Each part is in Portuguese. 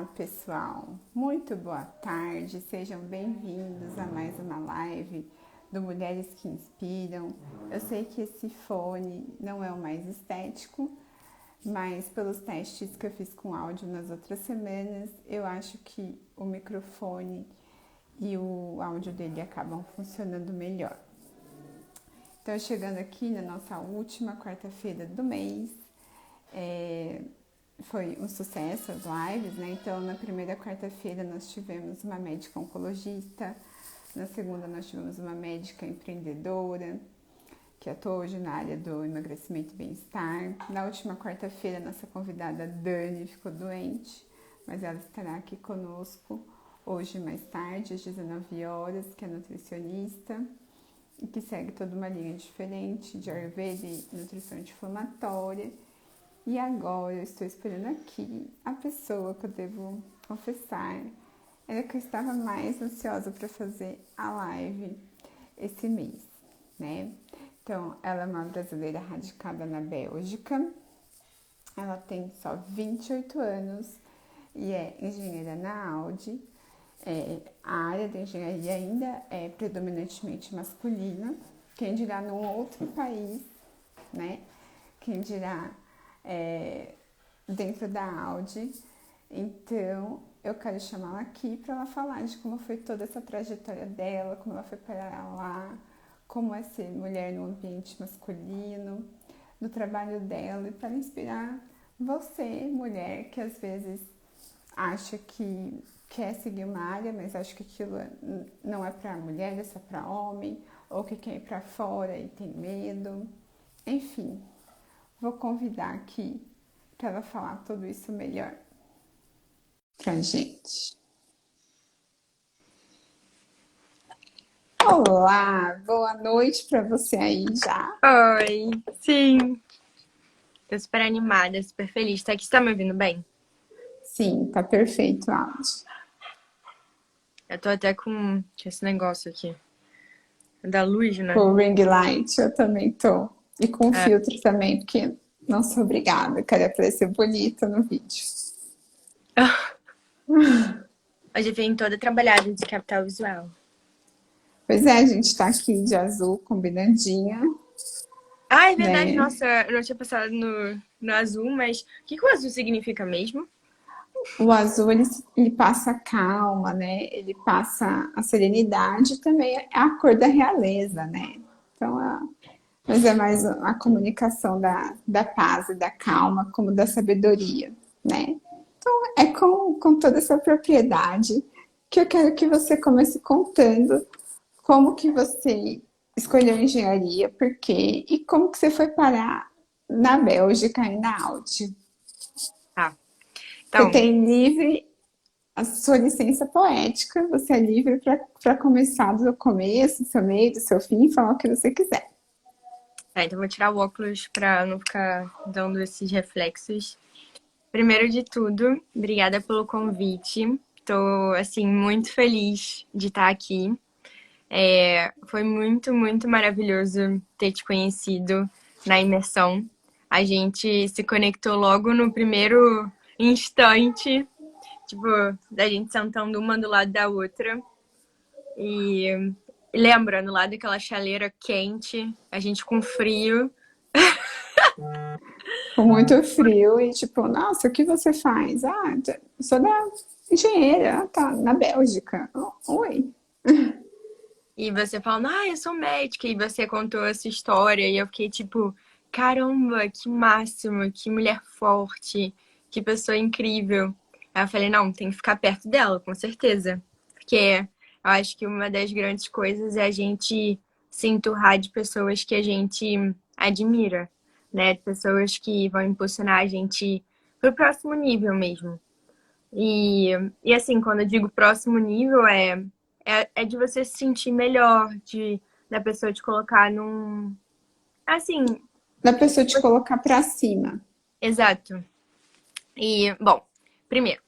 Olá, pessoal. Muito boa tarde. Sejam bem-vindos a mais uma live do Mulheres que Inspiram. Eu sei que esse fone não é o mais estético, mas pelos testes que eu fiz com áudio nas outras semanas, eu acho que o microfone e o áudio dele acabam funcionando melhor. Então, chegando aqui na nossa última quarta-feira do mês, foi um sucesso as lives, né? Então, na primeira quarta-feira nós tivemos uma médica oncologista, na segunda nós tivemos uma médica empreendedora, que atua hoje na área do emagrecimento e bem-estar. Na última quarta-feira, nossa convidada Dani ficou doente, mas ela estará aqui conosco hoje mais tarde, às 19 horas, que é nutricionista e que segue toda uma linha diferente de Ayurveda e nutrição anti-inflamatória. E agora eu estou esperando aqui a pessoa que eu devo confessar, era que eu estava mais ansiosa para fazer a live esse mês, né? Então, ela é uma brasileira radicada na Bélgica, ela tem só 28 anos e é engenheira na Audi. A área da engenharia ainda é predominantemente masculina, quem dirá num outro país, né? Quem dirá dentro da Audi. Então, eu quero chamá-la aqui para ela falar de como foi toda essa trajetória dela, como ela foi para lá, como é ser mulher no ambiente masculino, do trabalho dela, e para inspirar você, mulher, que às vezes acha que quer seguir uma área, mas acha que aquilo não é para mulher, é só para homem, ou que quer ir para fora e tem medo. Enfim, vou convidar aqui para ela falar tudo isso melhor pra gente. Olá, boa noite para você aí já. Oi, sim. Tô super animada, super feliz. Tá aqui, você tá me ouvindo bem? Sim, tá perfeito o áudio. Eu tô até com esse negócio aqui. Da luz, Com né? o ring light eu também tô. E com É. filtro também, porque não sou obrigada, quero aparecer bonita no vídeo. Hoje eu vim toda trabalhada de capital visual. Pois é, a gente tá aqui de azul, combinandinha, Ah, é verdade, né? nossa, eu não tinha pensado no azul, mas o que o azul significa mesmo? O azul, ele passa a calma, né? Ele passa a serenidade, também é a cor da realeza, né? Então, mas é mais a comunicação da paz e da calma, como da sabedoria, né? Então, é com toda essa propriedade que eu quero que você comece contando como que você escolheu engenharia, por quê, e como que você foi parar na Bélgica e na Audi. Tá. Você Então, tem livre a sua licença poética, você é livre para começar do começo, do seu meio, do seu fim, falar o que você quiser. então vou tirar o óculos pra não ficar dando esses reflexos. Primeiro de tudo, obrigada pelo convite. Tô, assim, muito feliz de estar aqui. Foi muito, muito maravilhoso ter te conhecido na imersão. A gente se conectou logo no primeiro instante, tipo, da gente sentando uma do lado da outra. E lembra, no lado daquela chaleira quente, a gente com frio. Com muito frio e tipo, nossa, o que você faz? Ah, sou da engenheira, tá na Bélgica. Oi. E você falando, eu sou médica. E você contou essa história. E eu fiquei tipo, caramba, que máximo, que mulher forte, que pessoa incrível. Aí eu falei, não, tem que ficar perto dela, com certeza. Porque eu acho que uma das grandes coisas é a gente se enturrar de pessoas que a gente admira, né? De pessoas que vão impulsionar a gente pro próximo nível mesmo. E, e assim, quando eu digo próximo nível, é de você se sentir melhor, da pessoa te colocar num. Assim, Da pessoa te colocar pra cima. exato. E, bom, primeiro,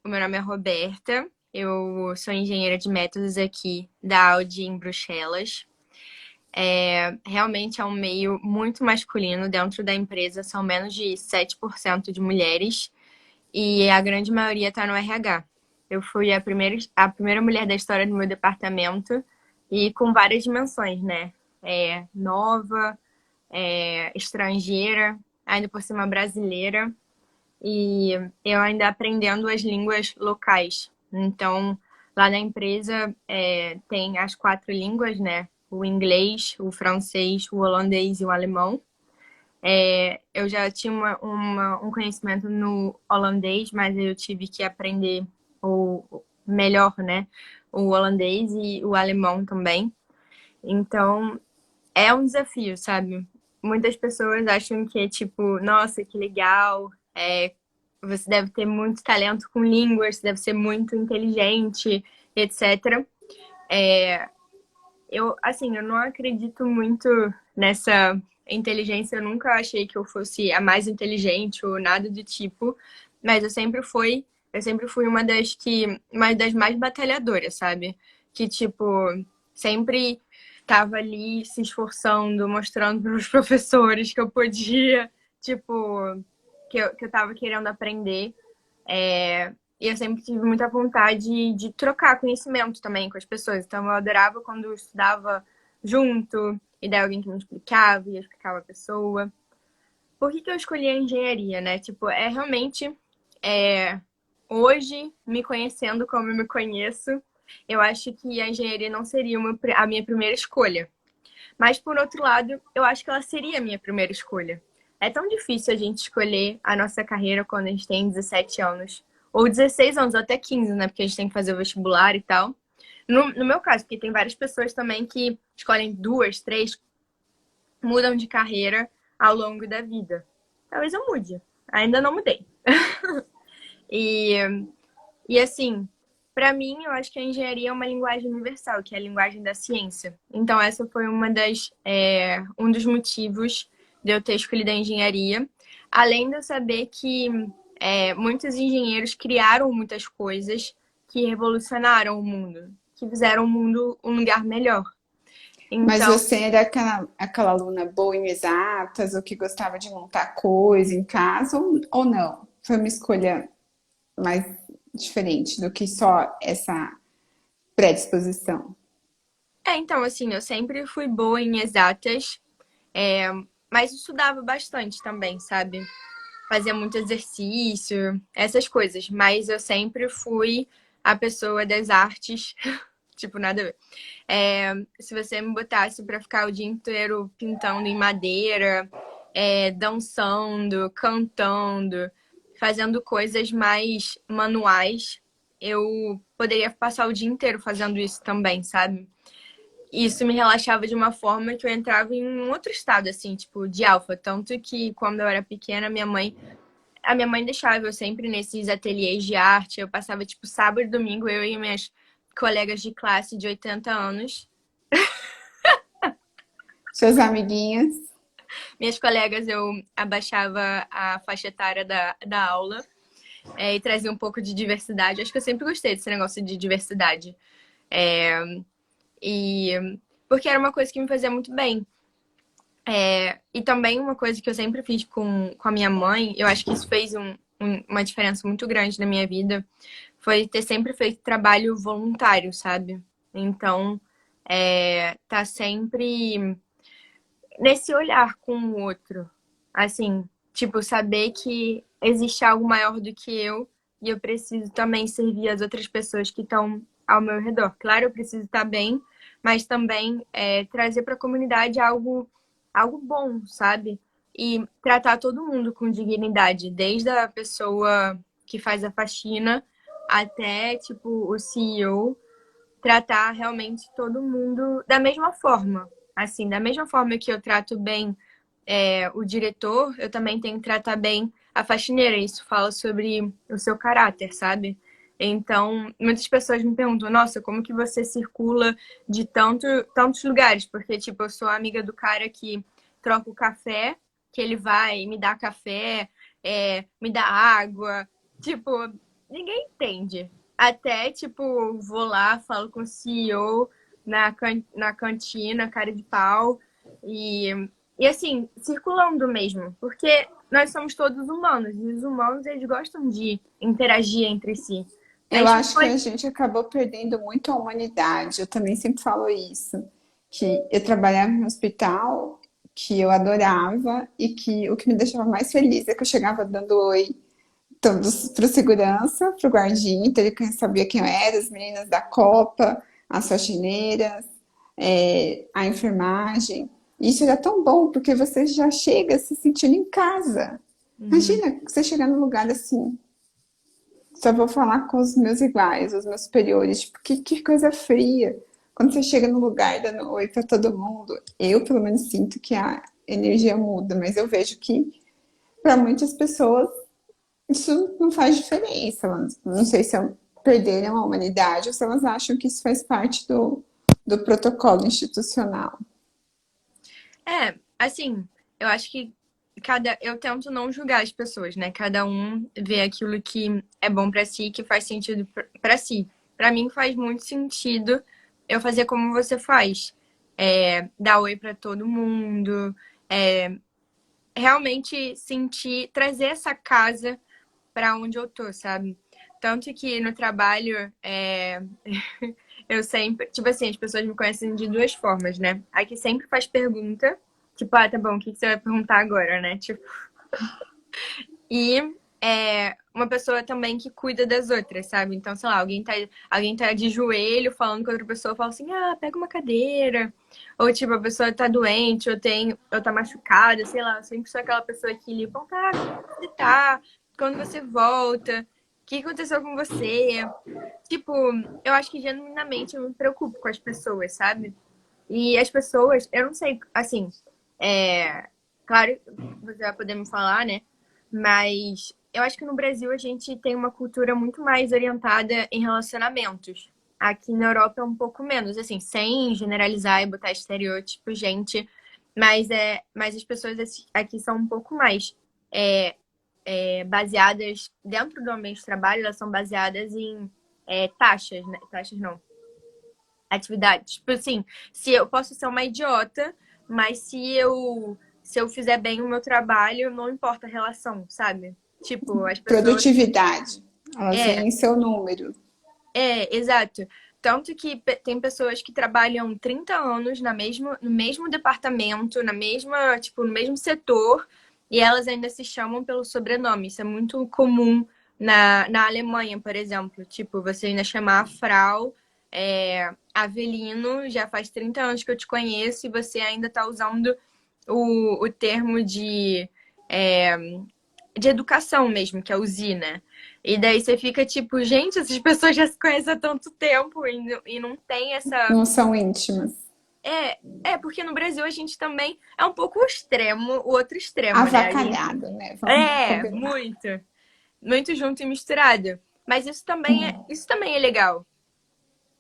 o meu nome é Roberta, eu sou engenheira de métodos aqui da Audi em Bruxelas. Realmente é um meio muito masculino. Dentro da empresa são menos de 7% de mulheres. e a grande maioria está no RH. Eu fui a primeira mulher da história do meu departamento e com várias dimensões, né? Nova, estrangeira, ainda por cima brasileira e eu ainda aprendendo as línguas locais. Então, lá na empresa tem as 4 línguas, né? O inglês, o francês, o holandês e o alemão. Eu já tinha um conhecimento no holandês, mas eu tive que aprender o melhor, né? O holandês e o alemão também. Então, é um desafio, sabe? Muitas pessoas acham que é tipo, nossa, que legal, você deve ter muito talento com línguas, deve ser muito inteligente, etc. Assim, eu não acredito muito nessa inteligência, eu nunca achei que eu fosse a mais inteligente ou nada do tipo, mas eu sempre fui uma das mais batalhadoras, sabe? Que, tipo, sempre tava ali se esforçando, mostrando para os professores que eu podia, tipo, que eu tava querendo aprender. E eu sempre tive muita vontade de trocar conhecimento também com as pessoas. Então, eu adorava quando eu estudava junto, e daí alguém que me explicava, e eu explicava a pessoa. Por que eu escolhi a engenharia, né? Tipo, realmente, hoje, me conhecendo como eu me conheço, eu acho que a engenharia não seria a minha primeira escolha. Mas, por outro lado, eu acho que ela seria a minha primeira escolha. É tão difícil a gente escolher a nossa carreira quando a gente tem 17 anos. Ou 16 anos, ou até 15, né? Porque a gente tem que fazer o vestibular e tal. No meu caso, porque tem várias pessoas também que escolhem 2, 3, mudam de carreira ao longo da vida. Talvez eu mude. Ainda não mudei. E, e assim, para mim, eu acho que a engenharia é uma linguagem universal, que é a linguagem da ciência. Então, essa foi um dos motivos de eu ter escolhido a engenharia. Além de eu saber que muitos engenheiros criaram muitas coisas que revolucionaram o mundo, que fizeram o mundo um lugar melhor. Mas Então, você era aquela aluna boa em exatas, ou que gostava de montar coisa em casa, ou não? Foi uma escolha mais diferente do que só essa predisposição. então, assim, eu sempre fui boa em exatas, mas estudava bastante também, sabe? Fazia muito exercício, essas coisas. Mas eu sempre fui a pessoa das artes, tipo, nada a ver. Se você me botasse pra ficar o dia inteiro pintando em madeira, dançando, cantando, fazendo coisas mais manuais, eu poderia passar o dia inteiro fazendo isso também, sabe? Isso me relaxava de uma forma que eu entrava em um outro estado, assim, tipo, de alfa. Tanto que quando eu era pequena, a minha mãe deixava eu sempre nesses ateliês de arte. Eu passava, tipo, sábado e domingo, eu e minhas colegas de classe de 80 anos. Suas amiguinhas. Minhas colegas, eu abaixava a faixa etária da aula e trazia um pouco de diversidade. Acho que eu sempre gostei desse negócio de diversidade. E porque era uma coisa que me fazia muito bem. E também uma coisa que eu sempre fiz com a minha mãe, eu acho que isso fez uma diferença muito grande na minha vida, foi ter sempre feito trabalho voluntário, sabe? Então, tá sempre nesse olhar com o outro. Assim, tipo, saber que existe algo maior do que eu e eu preciso também servir as outras pessoas que estão ao meu redor. Claro, eu preciso estar bem, mas também trazer para a comunidade algo bom, sabe? E tratar todo mundo com dignidade, desde a pessoa que faz a faxina até, tipo, o CEO, tratar realmente todo mundo da mesma forma. Assim, da mesma forma que eu trato bem o diretor, eu também tenho que tratar bem a faxineira. Isso fala sobre o seu caráter, sabe? Então, muitas pessoas me perguntam, nossa, como que você circula de tantos lugares? Porque, tipo, eu sou amiga do cara que troca o café, que ele vai me dá café, me dá água. Tipo, ninguém entende. Até, tipo, vou lá, falo com o CEO na cantina, cara de pau, e E assim, circulando mesmo, porque nós somos todos humanos, e os humanos, eles gostam de interagir entre si. A Eu gente não acho que pode... a gente acabou perdendo muito a humanidade. Eu também sempre falo isso, que eu trabalhava no hospital, que eu adorava e que o que me deixava mais feliz é que eu chegava dando oi todos para segurança, para o guardinha, então ele sabia quem eu era, as meninas da copa, as faxineiras, a enfermagem. Isso era tão bom porque você já chega se sentindo em casa. Uhum. Imagina você chegar num lugar assim, só vou falar com os meus iguais, os meus superiores. Tipo, que coisa fria. Quando você chega no lugar dando oi para todo mundo, eu pelo menos sinto que a energia muda, mas eu vejo que para muitas pessoas isso não faz diferença. Elas, não sei se perderam a humanidade ou se elas acham que isso faz parte do protocolo institucional. É, assim, eu acho que eu tento não julgar as pessoas, né? Cada um vê aquilo que é bom pra si, que faz sentido pra si. Pra mim faz muito sentido eu fazer como você faz. Dar oi pra todo mundo, é, realmente sentir, trazer essa casa pra onde eu tô, sabe? Tanto que no trabalho, eu sempre, tipo assim, as pessoas me conhecem de duas formas, né? Aqui sempre faz pergunta, tipo, ah, tá bom, o que você vai perguntar agora, né? Tipo, e uma pessoa também que cuida das outras, sabe? Então, sei lá, alguém tá de joelho falando com outra pessoa, fala assim, ah, pega uma cadeira. Ou tipo, a pessoa tá doente, ou tá machucada, sei lá, eu sempre sou aquela pessoa que liga, tá, como você tá? Quando você volta? O que aconteceu com você? Tipo, eu acho que genuinamente eu me preocupo com as pessoas, sabe? E as pessoas, eu não sei, assim, claro, você vai poder me falar, né? Mas eu acho que no Brasil a gente tem uma cultura muito mais orientada em relacionamentos. Aqui na Europa é um pouco menos, assim, sem generalizar e botar estereótipo, gente. Mas as pessoas aqui são um pouco mais é, baseadas dentro do ambiente de trabalho, elas são baseadas em taxas, né? Taxas não, atividades. Tipo assim, se eu posso ser uma idiota, mas se eu fizer bem o meu trabalho, não importa a relação, sabe? Tipo, as pessoas. Produtividade. Elas É, veem seu número. exato. Tanto que tem pessoas que trabalham 30 anos no mesmo departamento, tipo, no mesmo setor, e elas ainda se chamam pelo sobrenome. Isso é muito comum na Alemanha, por exemplo. Tipo, você ainda chamar a Frau Avelino, já faz 30 anos que eu te conheço, e você ainda tá usando o termo é, de educação mesmo, que é o Z, né? E daí você fica tipo, gente, essas pessoas já se conhecem há tanto tempo e não tem essa. Não são íntimas. Porque no Brasil a gente também é um pouco o extremo, o outro extremo, né? A gente Avacalhado, né? Vamos combinar. muito, muito junto e misturado. Mas isso também é legal.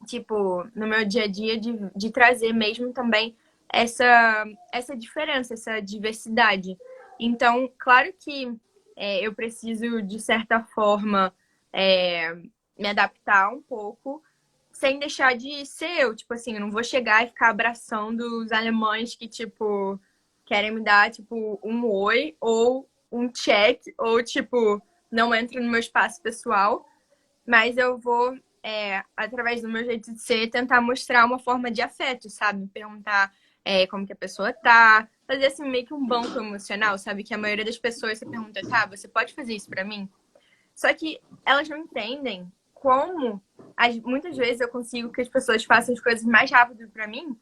Tipo, no meu dia a dia, de trazer mesmo também essa diferença, essa diversidade. Então, claro que eu preciso, de certa forma, é, me adaptar um pouco, sem deixar de ser eu. Tipo assim, eu não vou chegar e ficar abraçando os alemães que, tipo, querem me dar, tipo, um oi ou um check, ou, tipo, não entra no meu espaço pessoal, mas eu vou, através do meu jeito de ser, tentar mostrar uma forma de afeto, sabe? Perguntar como que a pessoa tá. Fazer assim, meio que um banco emocional, sabe? Que a maioria das pessoas você pergunta, tá, você pode fazer isso pra mim? Só que elas não entendem como muitas vezes eu consigo que as pessoas façam as coisas mais rápido pra mim,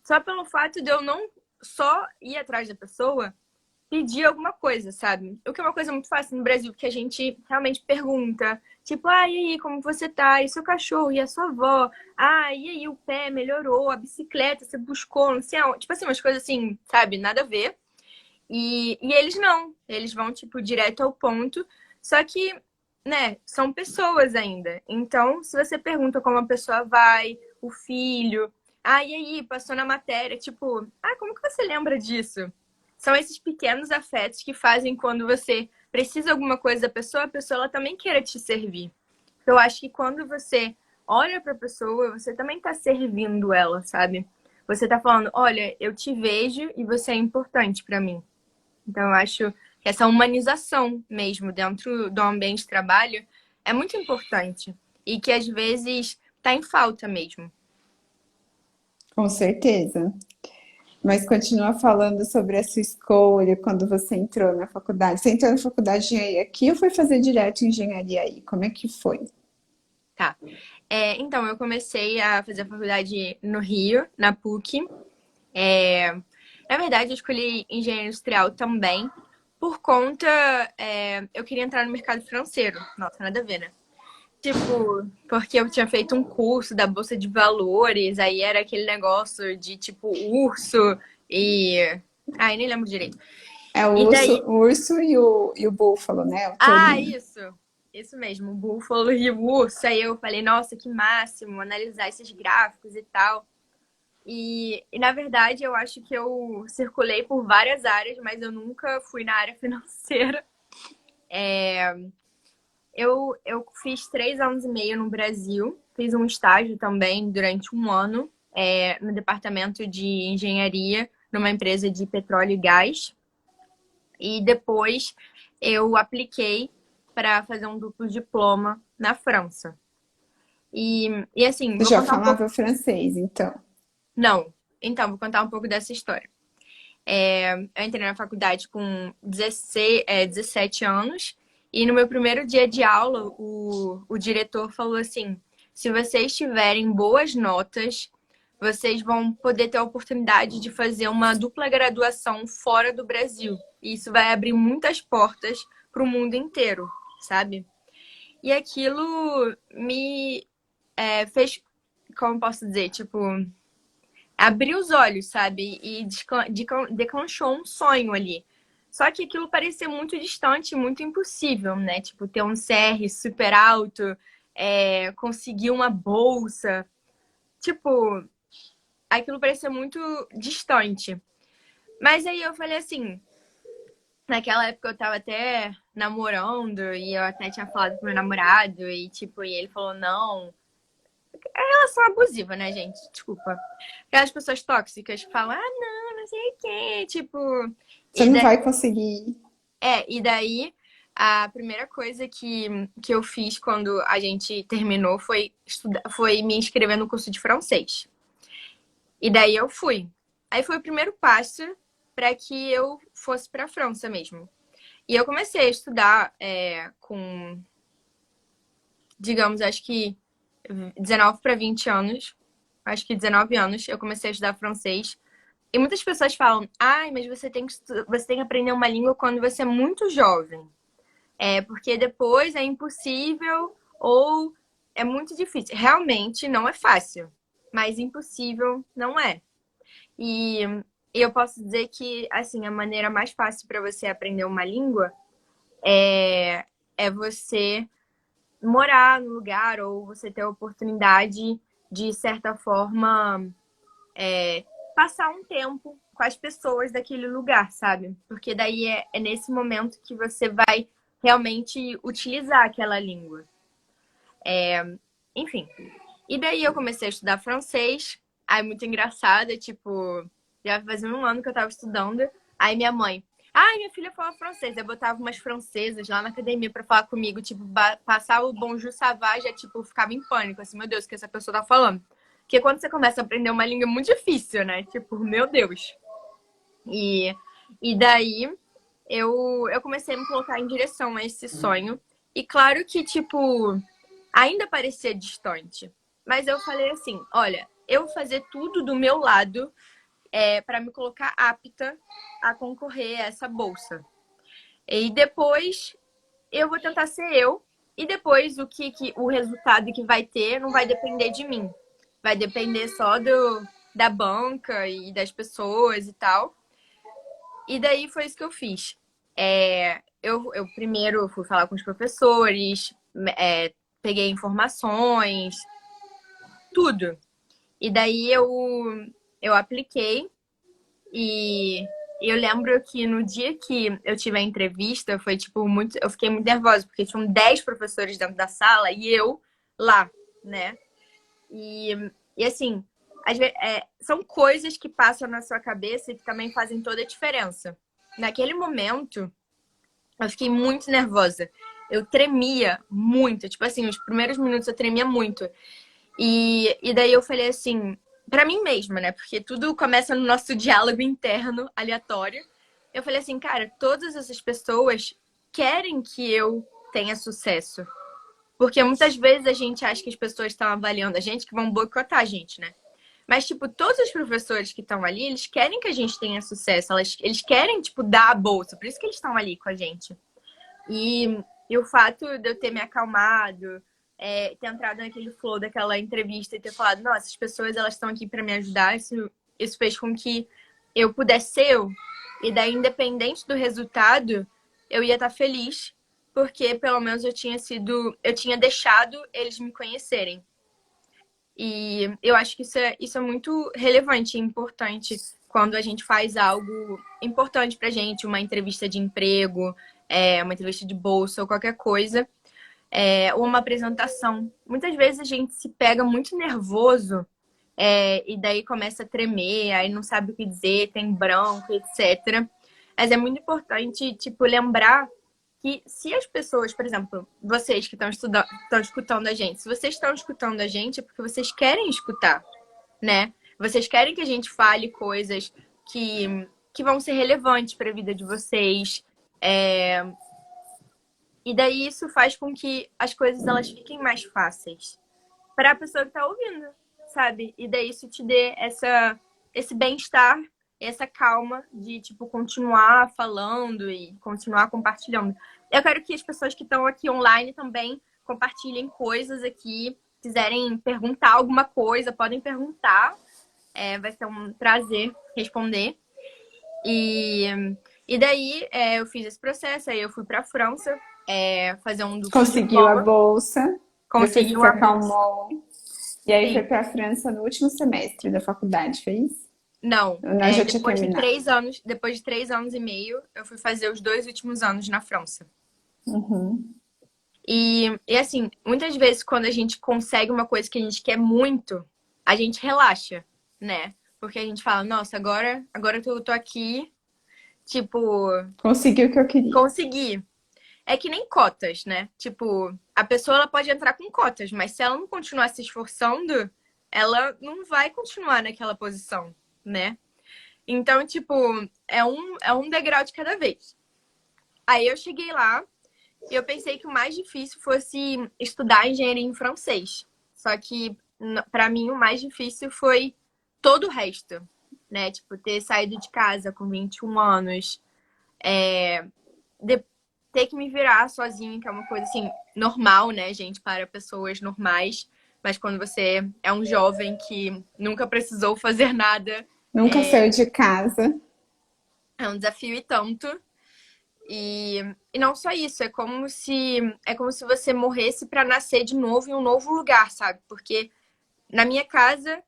só pelo fato de eu não só ir atrás da pessoa, pedir alguma coisa, sabe? O que é uma coisa muito fácil no Brasil, porque a gente realmente pergunta, tipo, ah, e aí, como você tá? E seu cachorro? E a sua avó? Ah, e aí, o pé melhorou? A bicicleta, você buscou? Não sei aonde. Tipo assim, umas coisas assim, sabe? Nada a ver. E eles não. Eles vão, tipo, direto ao ponto. Só que, né, são pessoas ainda. Então, se você pergunta como a pessoa vai, o filho, ah, e aí, passou na matéria, tipo, ah, como que você lembra disso? São esses pequenos afetos que fazem quando você precisa de alguma coisa da pessoa, a pessoa ela também queira te servir. Eu acho que quando você olha para a pessoa, você também está servindo ela, sabe? você tá falando, olha, eu te vejo e você é importante pra mim. Então, eu acho que essa humanização mesmo dentro do ambiente de trabalho é muito importante e que às vezes tá em falta mesmo. Com certeza. Mas continua falando sobre a sua escolha quando você entrou na faculdade. Você entrou na faculdade de engenharia aqui ou foi fazer direto engenharia aí? Como é que foi? Tá. Então, eu comecei a fazer a faculdade no Rio, na PUC. É, Na verdade, eu escolhi engenharia industrial também por conta. Eu queria entrar no mercado financeiro. Nossa, nada a ver, né? Tipo, porque eu tinha feito um curso da Bolsa de Valores, aí era aquele negócio de tipo urso e. Ai, nem lembro direito. É E daí. o urso e o búfalo, né? O Ah, tourinho. isso! Isso mesmo, o búfalo e o urso. Aí eu falei, nossa, que máximo, analisar esses gráficos e tal. E na verdade eu acho que eu circulei por várias áreas, mas eu nunca fui na área financeira. Eu fiz 3 anos e meio no Brasil, fiz um estágio também durante um ano no departamento de engenharia, numa empresa de petróleo e gás. E depois eu apliquei para fazer um duplo diploma na França. E assim, Você vou já contar um pouco. falava francês, então. Não, então, vou contar um pouco dessa história. Eu entrei na faculdade com 17 anos e no meu primeiro dia de aula, o diretor falou assim: se vocês tiverem boas notas, vocês vão poder ter a oportunidade de fazer uma dupla graduação fora do Brasil. E isso vai abrir muitas portas para o mundo inteiro, sabe? E aquilo me fez, como posso dizer, tipo, abriu os olhos, sabe? E declanchou um sonho ali. Só que aquilo parecia muito distante, muito impossível, né? Tipo, ter um CR super alto, conseguir uma bolsa. Tipo, aquilo parecia muito distante. Mas aí eu falei assim, naquela época eu tava até namorando e eu até tinha falado pro meu namorado e tipo, e ele falou, não, relação abusiva, né, gente? Desculpa. Aquelas pessoas tóxicas que falam, ah, não, não sei o quê. Tipo. Você E, não da... vai conseguir. e daí, a primeira coisa que eu fiz quando a gente terminou foi me inscrever no curso de francês. E daí eu fui. Aí foi o primeiro passo para que eu fosse para a França mesmo. E eu comecei a estudar com, digamos, acho que 19 para 20 anos. Acho que 19 anos. Eu comecei a estudar francês. E muitas pessoas falam, ai, mas você tem que aprender uma língua quando você é muito jovem. Porque depois é impossível ou é muito difícil. Realmente não é fácil, mas impossível não é. E, e eu posso dizer que, assim, a maneira mais fácil para você aprender uma língua é você morar no lugar ou você ter a oportunidade de certa forma, passar um tempo com as pessoas daquele lugar, sabe? Porque daí é nesse momento que você vai realmente utilizar aquela língua. Enfim. E daí eu comecei a estudar francês. Aí muito engraçada, tipo, já fazia um ano que eu tava estudando. Aí minha mãe, ai, minha filha fala francês. Eu botava umas francesas lá na academia pra falar comigo, tipo, passar o Bonjour ça va, já, tipo, ficava em pânico, assim, meu Deus, o que essa pessoa tá falando? Porque quando você começa a aprender uma língua é muito difícil, né? Tipo, meu Deus. E, e daí eu comecei a me colocar em direção a esse sonho. E claro que, tipo, ainda parecia distante. Mas eu falei assim: olha, eu vou fazer tudo do meu lado para me colocar apta a concorrer a essa bolsa. E depois eu vou tentar ser eu. E depois o resultado que vai ter não vai depender de mim. Vai depender só da banca e das pessoas e tal. E daí foi isso que eu fiz. Eu primeiro fui falar com os professores, peguei informações, tudo. E daí eu apliquei e eu lembro que no dia que eu tive a entrevista foi tipo muito, eu fiquei muito nervosa porque tinham 10 professores dentro da sala e eu lá, né? E assim, são coisas que passam na sua cabeça e que também fazem toda a diferença. Naquele momento, eu fiquei muito nervosa. Eu tremia muito. Tipo assim, os primeiros minutos eu tremia muito. E daí eu falei assim, pra mim mesma, né? Porque tudo começa no nosso diálogo interno, aleatório. Eu falei assim, cara, todas essas pessoas querem que eu tenha sucesso. Porque muitas vezes a gente acha que as pessoas estão avaliando a gente, que vão boicotar a gente, né? Mas, tipo, todos os professores que estão ali, eles querem que a gente tenha sucesso. Eles querem, tipo, dar a bolsa. Por isso que eles estão ali com a gente. E o fato de eu ter me acalmado, ter entrado naquele flow daquela entrevista e ter falado, nossa, essas pessoas, elas estão aqui para me ajudar. Isso fez com que eu pudesse ser eu. E daí, independente do resultado, eu ia estar feliz. Porque, pelo menos, eu tinha deixado eles me conhecerem. E eu acho que isso é muito relevante e importante quando a gente faz algo importante pra gente, uma entrevista de emprego, uma entrevista de bolsa ou qualquer coisa, ou uma apresentação. Muitas vezes a gente se pega muito nervoso, e daí começa a tremer, aí não sabe o que dizer, tem branco, etc. Mas é muito importante, tipo, lembrar que se as pessoas, por exemplo, vocês que estão escutando a gente, se vocês estão escutando a gente é porque vocês querem escutar, né? Vocês querem que a gente fale coisas que vão ser relevantes para a vida de vocês. E daí isso faz com que as coisas elas fiquem mais fáceis para a pessoa que está ouvindo, sabe? E daí isso te dê esse bem-estar, essa calma de, tipo, continuar falando e continuar compartilhando. Eu quero que as pessoas que estão aqui online também compartilhem coisas aqui. Quiserem perguntar alguma coisa, podem perguntar. Vai ser um prazer responder. E daí eu fiz esse processo, aí eu fui para a França fazer um duplo Conseguiu a diploma. bolsa, depois Consegui se uma bolsa. acalmou. E aí foi Sim. para a França no último semestre da faculdade, foi isso? Não, Ou não, já tinha depois de terminado? 3 anos, depois de 3 anos e meio, eu fui fazer os 2 últimos anos na França. Uhum. E assim, muitas vezes quando a gente consegue uma coisa que a gente quer muito, a gente relaxa, né? Porque a gente fala, nossa, agora que eu tô aqui, tipo, Conseguiu o que eu queria. consegui. É que nem cotas, né? Tipo, a pessoa ela pode entrar com cotas, mas se ela não continuar se esforçando, ela não vai continuar naquela posição, né? Então, tipo, é um degrau de cada vez. Aí eu cheguei lá e eu pensei que o mais difícil fosse estudar engenharia em francês. Só que, pra mim, o mais difícil foi todo o resto, né? Tipo, ter saído de casa com 21 anos, de- ter que me virar sozinha, que é uma coisa, assim, normal, né, gente? Para pessoas normais. Mas quando você é um jovem que nunca precisou fazer nada, Nunca saiu de casa. é um desafio e tanto. E não só isso, é como se você morresse para nascer de novo em um novo lugar, sabe? Porque na minha casa,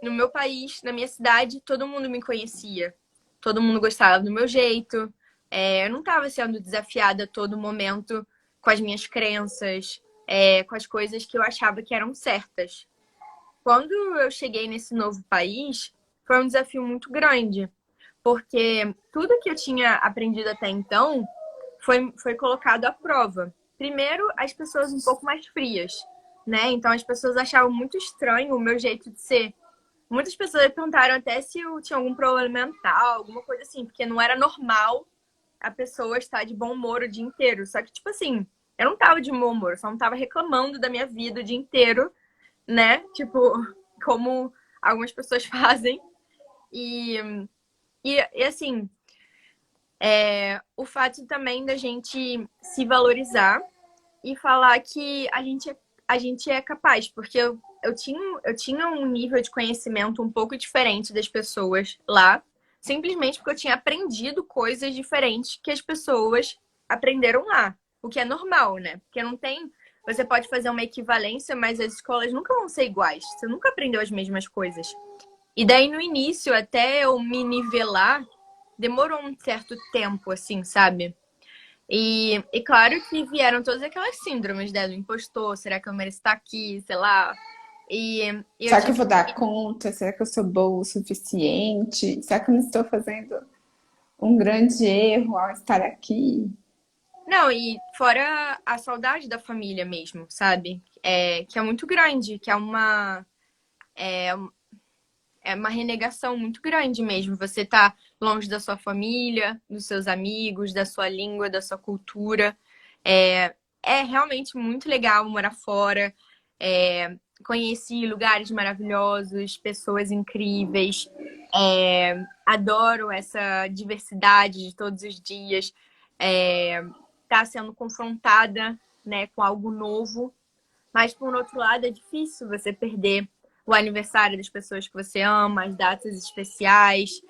no meu país, na minha cidade, todo mundo me conhecia. Todo mundo gostava do meu jeito. Eu não estava sendo desafiada a todo momento com as minhas crenças, com as coisas que eu achava que eram certas. Quando eu cheguei nesse novo país, foi um desafio muito grande, porque tudo que eu tinha aprendido até então foi colocado à prova. Primeiro, as pessoas um pouco mais frias, né? Então as pessoas achavam muito estranho o meu jeito de ser. Muitas pessoas perguntaram até se eu tinha algum problema mental, alguma coisa assim, porque não era normal a pessoa estar de bom humor o dia inteiro. Só que, tipo assim, eu não tava de bom humor, eu só não tava reclamando da minha vida o dia inteiro, né? Tipo, como algumas pessoas fazem. E, e assim, o fato também da gente se valorizar e falar que a gente é capaz, porque eu tinha um nível de conhecimento um pouco diferente das pessoas lá, simplesmente porque eu tinha aprendido coisas diferentes que as pessoas aprenderam lá, o que é normal, né? Porque não tem. Você pode fazer uma equivalência, mas as escolas nunca vão ser iguais. Você nunca aprendeu as mesmas coisas. E daí, no início, até eu me nivelar, demorou um certo tempo, assim, sabe? E claro que vieram todas aquelas síndromes, né? Do impostor, será que eu mereço estar aqui? Sei lá. E, e eu Será que eu tive. vou dar conta? Será que eu sou boa o suficiente? Será que eu não estou fazendo um grande erro ao estar aqui? Não, e fora a saudade da família mesmo, sabe? Que é muito grande, que é uma renegação muito grande mesmo. Você tá longe da sua família, dos seus amigos, da sua língua, da sua cultura. É realmente muito legal morar fora. Conheci lugares maravilhosos, pessoas incríveis. Adoro essa diversidade de todos os dias. Tá sendo confrontada, né, com algo novo. Mas, por outro lado, é difícil você perder o aniversário das pessoas que você ama, as datas especiais.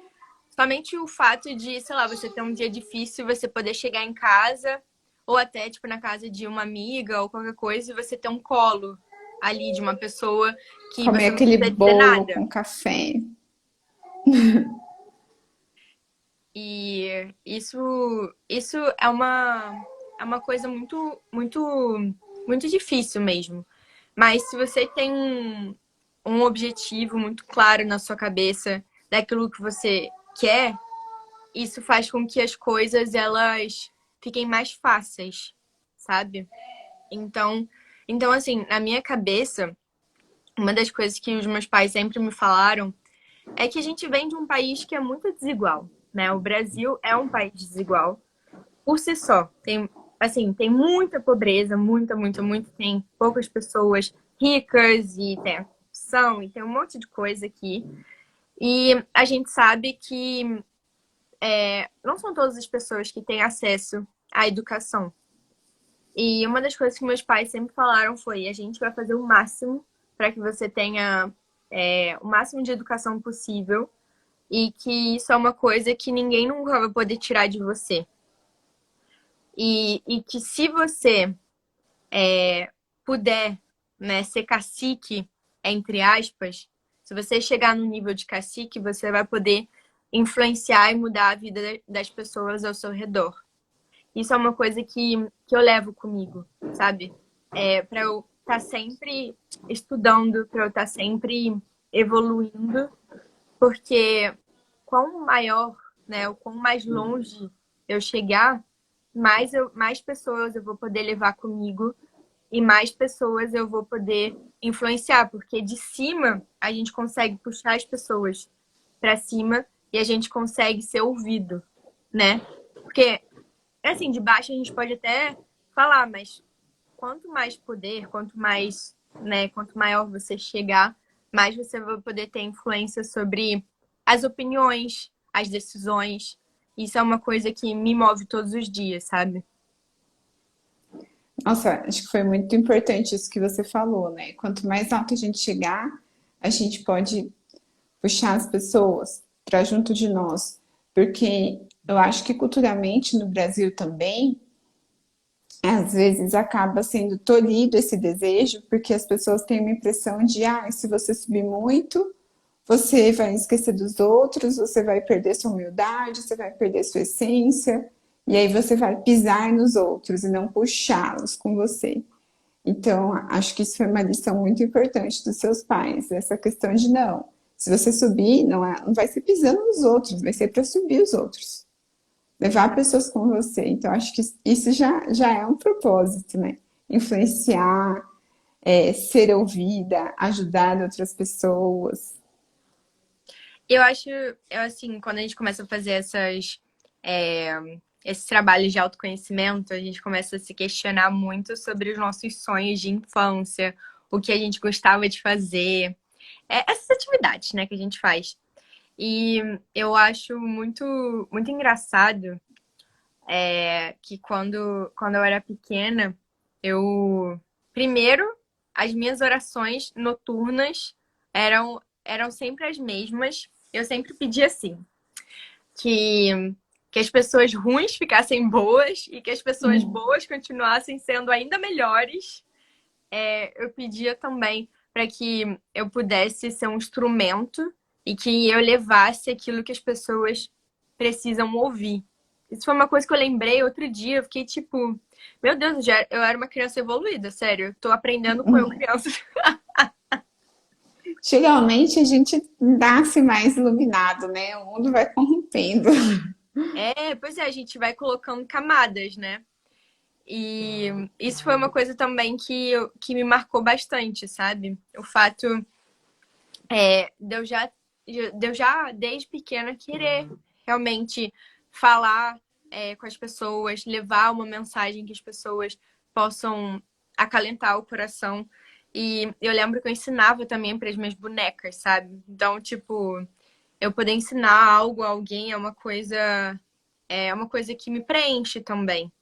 Somente o fato de, sei lá, você ter um dia difícil, você poder chegar em casa, ou até, tipo, na casa de uma amiga ou qualquer coisa, e você ter um colo ali de uma pessoa que Comer você não aquele precisa dizer bolo nada. com café. E isso é uma coisa muito difícil mesmo. Mas se você tem um objetivo muito claro na sua cabeça daquilo que você quer, isso faz com que as coisas elas fiquem mais fáceis, sabe? Então, então assim, na minha cabeça, uma das coisas que os meus pais sempre me falaram é que a gente vem de um país que é muito desigual, né? O Brasil é um país desigual por si só. Tem, assim, tem muita pobreza, muita, tem poucas pessoas ricas e tem a corrupção e tem um monte de coisa aqui. E a gente sabe que não são todas as pessoas que têm acesso à educação. E uma das coisas que meus pais sempre falaram foi: a gente vai fazer o máximo para que você tenha o máximo de educação possível e que isso é uma coisa que ninguém nunca vai poder tirar de você. E que se você puder, né, ser cacique, entre aspas, se você chegar no nível de cacique, você vai poder influenciar e mudar a vida das pessoas ao seu redor. Isso é uma coisa que eu levo comigo, sabe? Para eu estar sempre estudando, para eu estar sempre evoluindo, porque quanto maior, né, o quão mais longe eu chegar, mais pessoas eu vou poder levar comigo e mais pessoas eu vou poder influenciar, porque de cima a gente consegue puxar as pessoas para cima e a gente consegue ser ouvido, né? Porque assim, de baixo a gente pode até falar, mas quanto mais poder, quanto mais, né, quanto maior você chegar, mais você vai poder ter influência sobre as opiniões, as decisões. Isso é uma coisa que me move todos os dias, sabe? Nossa, acho que foi muito importante isso que você falou, né? Quanto mais alto a gente chegar, a gente pode puxar as pessoas para junto de nós. Porque eu acho que culturalmente no Brasil também, às vezes acaba sendo tolhido esse desejo, porque as pessoas têm uma impressão de, se você subir muito, você vai esquecer dos outros, você vai perder sua humildade, você vai perder sua essência, e aí você vai pisar nos outros e não puxá-los com você. Então, acho que isso foi uma lição muito importante dos seus pais, essa questão de não. Se você subir, não vai ser pisando nos outros, vai ser para subir os outros. Levar pessoas com você. Então, acho que isso já é um propósito, né? Influenciar, ser ouvida, ajudar outras pessoas. Eu acho, assim, quando a gente começa a fazer é, esses trabalhos de autoconhecimento, a gente começa a se questionar muito sobre os nossos sonhos de infância, o que a gente gostava de fazer, essas atividades, né, que a gente faz. E eu acho muito engraçado que quando eu era pequena, eu. Primeiro, as minhas orações noturnas eram sempre as mesmas. Eu sempre pedia assim, que, que as pessoas ruins ficassem boas e que as pessoas boas continuassem sendo ainda melhores. Eu pedia também para que eu pudesse ser um instrumento e que eu levasse aquilo que as pessoas precisam ouvir. Isso foi uma coisa que eu lembrei outro dia. Eu fiquei tipo, meu Deus, eu era uma criança evoluída, sério. Eu tô aprendendo com eu criança. Geralmente a gente nasce mais iluminado, né? O mundo vai corrompendo. É, pois é, a gente vai colocando camadas, né? E isso foi uma coisa também que me marcou bastante, sabe? O fato de eu já, desde pequena, querer realmente falar com as pessoas, levar uma mensagem que as pessoas possam acalentar o coração. E eu lembro que eu ensinava também para as minhas bonecas, sabe? Então, tipo, eu poder ensinar algo a alguém é uma coisa que me preenche também.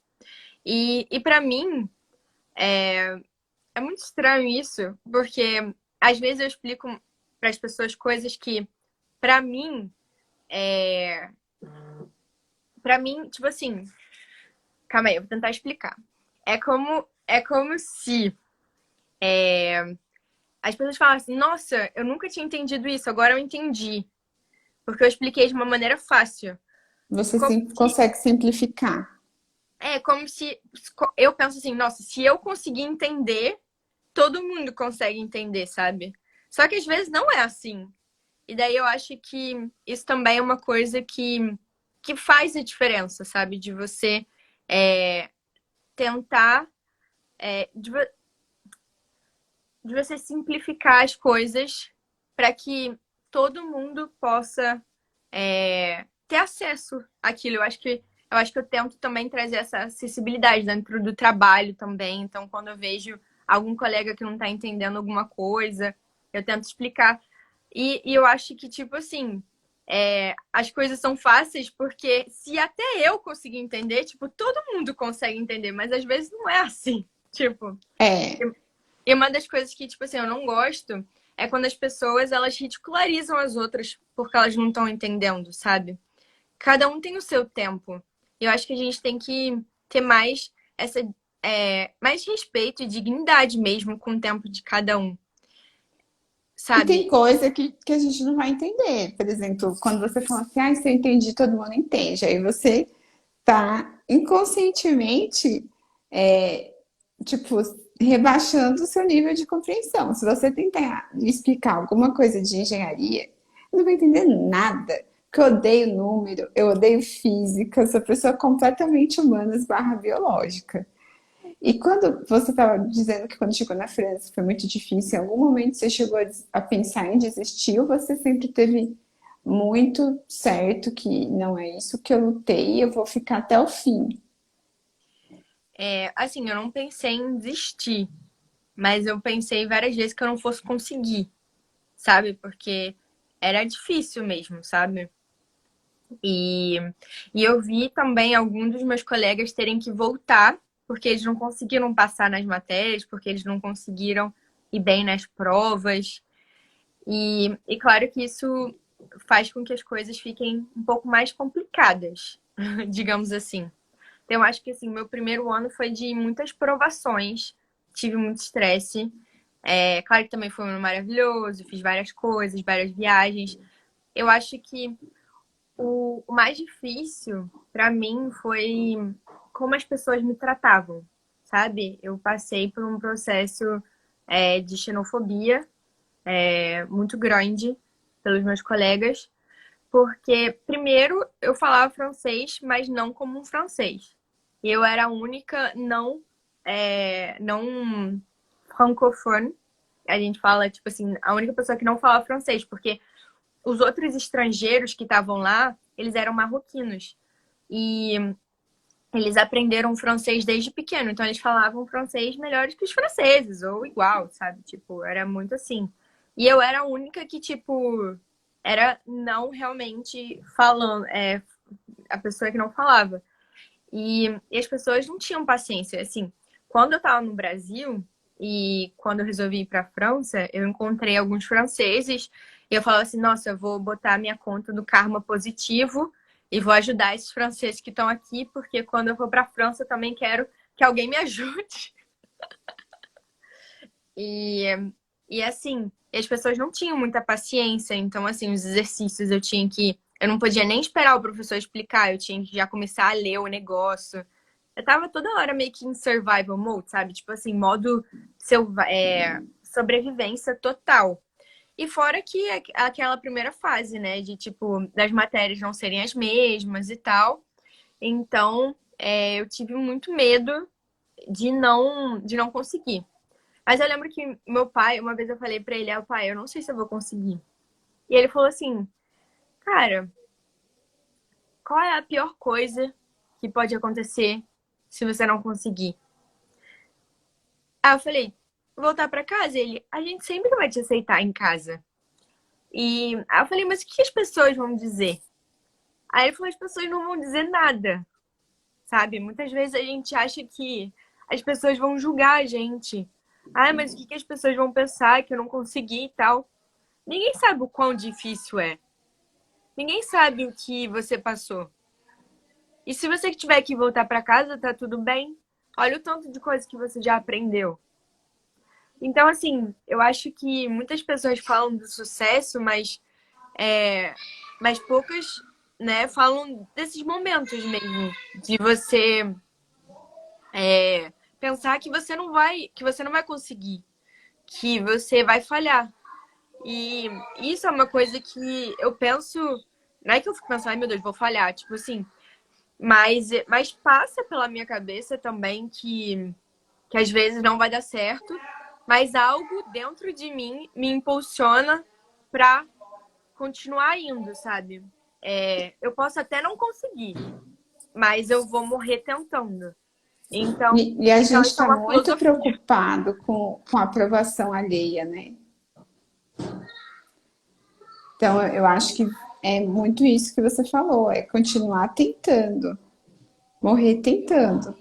E para mim, é muito estranho isso, porque às vezes eu explico para as pessoas coisas que, para mim, para mim, tipo assim, calma aí, eu vou tentar explicar. É como se as pessoas falam assim, nossa, eu nunca tinha entendido isso, agora eu entendi. Porque eu expliquei de uma maneira fácil. Você Como se, consegue simplificar. como se eu penso assim, nossa, se eu conseguir entender, todo mundo consegue entender, sabe? Só que às vezes não é assim. E daí eu acho que isso também é uma coisa que faz a diferença, sabe? De você é, tentar, de você simplificar as coisas para que todo mundo possa ter acesso àquilo. Eu acho que eu tento também trazer essa acessibilidade dentro do trabalho também. Então, quando eu vejo algum colega que não está entendendo alguma coisa, eu tento explicar. E eu acho que, tipo assim, as coisas são fáceis porque se até eu conseguir entender, tipo, todo mundo consegue entender, mas às vezes não é assim. Tipo, É, e uma das coisas que, tipo assim, eu não gosto é quando as pessoas, elas ridicularizam as outras porque elas não estão entendendo, sabe? Cada um tem o seu tempo. E eu acho que a gente tem que ter mais respeito e dignidade mesmo com o tempo de cada um, e tem sabe? coisa que a gente não vai entender. Por exemplo, quando você fala assim, ah, se eu entendi, todo mundo entende. Aí você tá inconscientemente, tipo, rebaixando o seu nível de compreensão. Se você tentar explicar alguma coisa de engenharia, eu não vai entender nada. Porque eu odeio número, eu odeio física, eu sou pessoa completamente humanas barra biológica. E quando você estava dizendo que quando chegou na França foi muito difícil, em algum momento você chegou a pensar em desistir ou você sempre teve muito certo que não é isso que eu lutei e eu vou ficar até o fim? Assim, eu não pensei em desistir, mas eu pensei várias vezes que eu não fosse conseguir, sabe? Porque era difícil mesmo, sabe? E, e eu vi também alguns dos meus colegas terem que voltar, porque eles não conseguiram passar nas matérias, porque eles não conseguiram ir bem nas provas. E claro que isso faz com que as coisas fiquem um pouco mais complicadas, digamos assim. Então, eu acho que assim, meu primeiro ano foi de muitas provações, tive muito estresse. Claro que também foi um ano maravilhoso, fiz várias coisas, várias viagens. Eu acho que o mais difícil para mim foi como as pessoas me tratavam, sabe? Eu passei por um processo de xenofobia muito grande pelos meus colegas, porque primeiro eu falava francês, mas não como um francês. Eu era a única não francofone. A gente fala, tipo assim, a única pessoa que não falava francês, porque os outros estrangeiros que estavam lá, eles eram marroquinos. E eles aprenderam francês desde pequeno, então eles falavam francês melhores que os franceses, ou igual, sabe? Tipo, era muito assim. E eu era a única que, tipo, era não realmente falando, a pessoa que não falava. E as pessoas não tinham paciência. Assim, quando eu tava no Brasil e quando eu resolvi ir pra França, eu encontrei alguns franceses e eu falava assim: nossa, eu vou botar minha conta do Karma positivo e vou ajudar esses franceses que estão aqui, porque quando eu for pra França eu também quero que alguém me ajude. E, e assim, as pessoas não tinham muita paciência, então, assim, os exercícios eu tinha que. Eu não podia nem esperar o professor explicar, eu tinha que já começar a ler o negócio. Eu tava toda hora meio que em survival mode, sabe? Tipo assim, modo sobrevivência total. E fora que aquela primeira fase, né, de tipo, das matérias não serem as mesmas e tal. Então, eu tive muito medo de não conseguir. Mas eu lembro que meu pai, uma vez eu falei pra ele, pai, eu não sei se eu vou conseguir. E ele falou assim, cara, qual é a pior coisa que pode acontecer se você não conseguir? Aí eu falei, voltar pra casa? Ele, a gente sempre vai te aceitar em casa. E aí eu falei, mas o que as pessoas vão dizer? Aí ele falou, as pessoas não vão dizer nada, sabe? Muitas vezes a gente acha que as pessoas vão julgar a gente. Ah, mas o que as pessoas vão pensar que eu não consegui e tal? Ninguém sabe o quão difícil é. Ninguém sabe o que você passou. E se você tiver que voltar pra casa, tá tudo bem. Olha o tanto de coisa que você já aprendeu. Então, assim, eu acho que muitas pessoas falam do sucesso, mas poucas, né, falam desses momentos mesmo. De você pensar que você não vai conseguir, que você vai falhar. E isso é uma coisa que eu penso. Não é que eu fico pensando, ai meu Deus, vou falhar. Tipo assim, mas passa pela minha cabeça também que às vezes não vai dar certo, mas algo dentro de mim me impulsiona pra continuar indo, sabe? Eu posso até não conseguir, mas eu vou morrer tentando. Então, E a então gente isso é está uma muito filosofia. preocupado com a aprovação alheia, né? Então, eu acho que é muito isso que você falou, é continuar tentando, morrer tentando,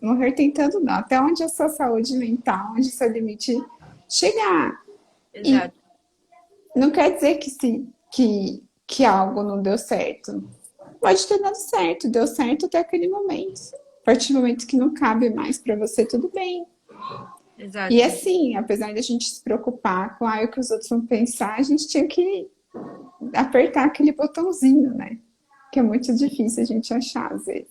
morrer tentando não, até onde a sua saúde mental, onde o seu limite chegar. E Exato. não quer dizer que algo não deu certo. Pode ter dado certo, deu certo até aquele momento. A partir do momento que não cabe mais para você, tudo bem. E Exato. assim, apesar da gente se preocupar com o que os outros vão pensar, a gente tinha que apertar aquele botãozinho, né? Que é muito difícil a gente achar às vezes.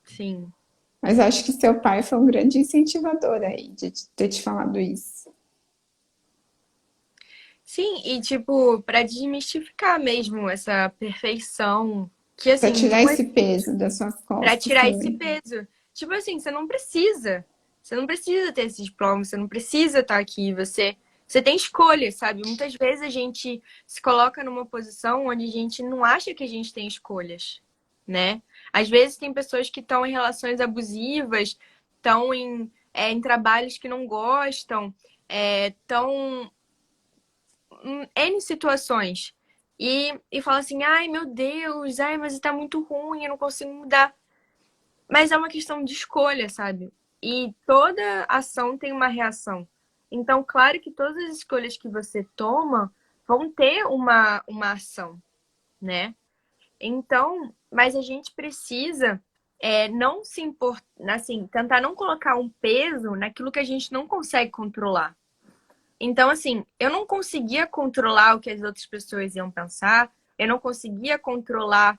Sim. Mas acho que seu pai foi um grande incentivador aí de ter te falado isso. Sim, e tipo, pra desmistificar mesmo essa perfeição, que Para assim, tirar não esse peso das suas pra costas tirar esse também. peso. Tipo assim, você não precisa. Você não precisa ter esse diploma, você não precisa estar aqui, você tem escolha, sabe? Muitas vezes a gente se coloca numa posição onde a gente não acha que a gente tem escolhas, né? Às vezes tem pessoas que estão em relações abusivas, estão em trabalhos que não gostam, estão N situações. E fala assim, ai meu Deus, ai, mas tá muito ruim, eu não consigo mudar. Mas é uma questão de escolha, sabe? E toda ação tem uma reação. Então, claro que todas as escolhas que você toma vão ter uma ação, né? Então, mas a gente precisa não se importar, assim, tentar não colocar um peso naquilo que a gente não consegue controlar. Então, assim, eu não conseguia controlar o que as outras pessoas iam pensar, eu não conseguia controlar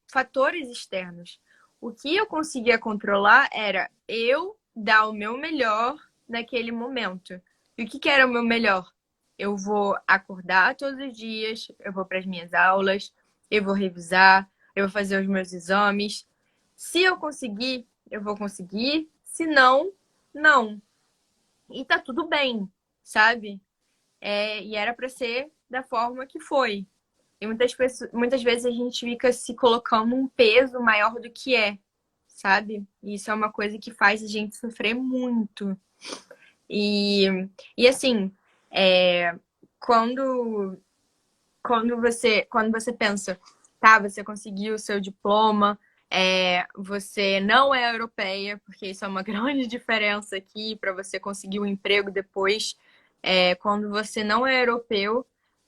fatores externos. O que eu conseguia controlar era eu dar o meu melhor naquele momento. E o que era o meu melhor? Eu vou acordar todos os dias, eu vou para as minhas aulas, eu vou revisar, eu vou fazer os meus exames. Se eu conseguir, eu vou conseguir. Se não, não. E tá tudo bem, sabe? E era para ser da forma que foi. E muitas vezes a gente fica se colocando um peso maior do que é, sabe? E isso é uma coisa que faz a gente sofrer muito. E, e assim, é, quando, quando você pensa, tá, você conseguiu o seu diploma, você não é europeia, porque isso é uma grande diferença aqui para você conseguir um emprego depois. Quando você não é europeu,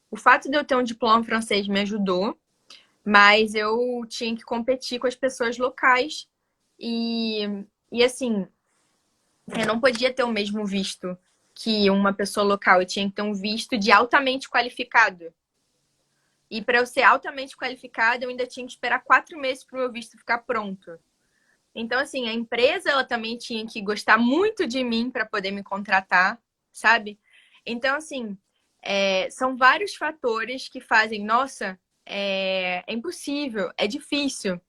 o fato de eu ter um diploma francês me ajudou, mas eu tinha que competir com as pessoas locais e, e assim, eu não podia ter o mesmo visto que uma pessoa local, eu tinha que ter um visto de altamente qualificado. E para eu ser altamente qualificada, eu ainda tinha que esperar 4 meses para o meu visto ficar pronto. Então, assim, a empresa ela também tinha que gostar muito de mim para poder me contratar, sabe? Então, assim, são vários fatores que fazem, nossa, é impossível, é difícil.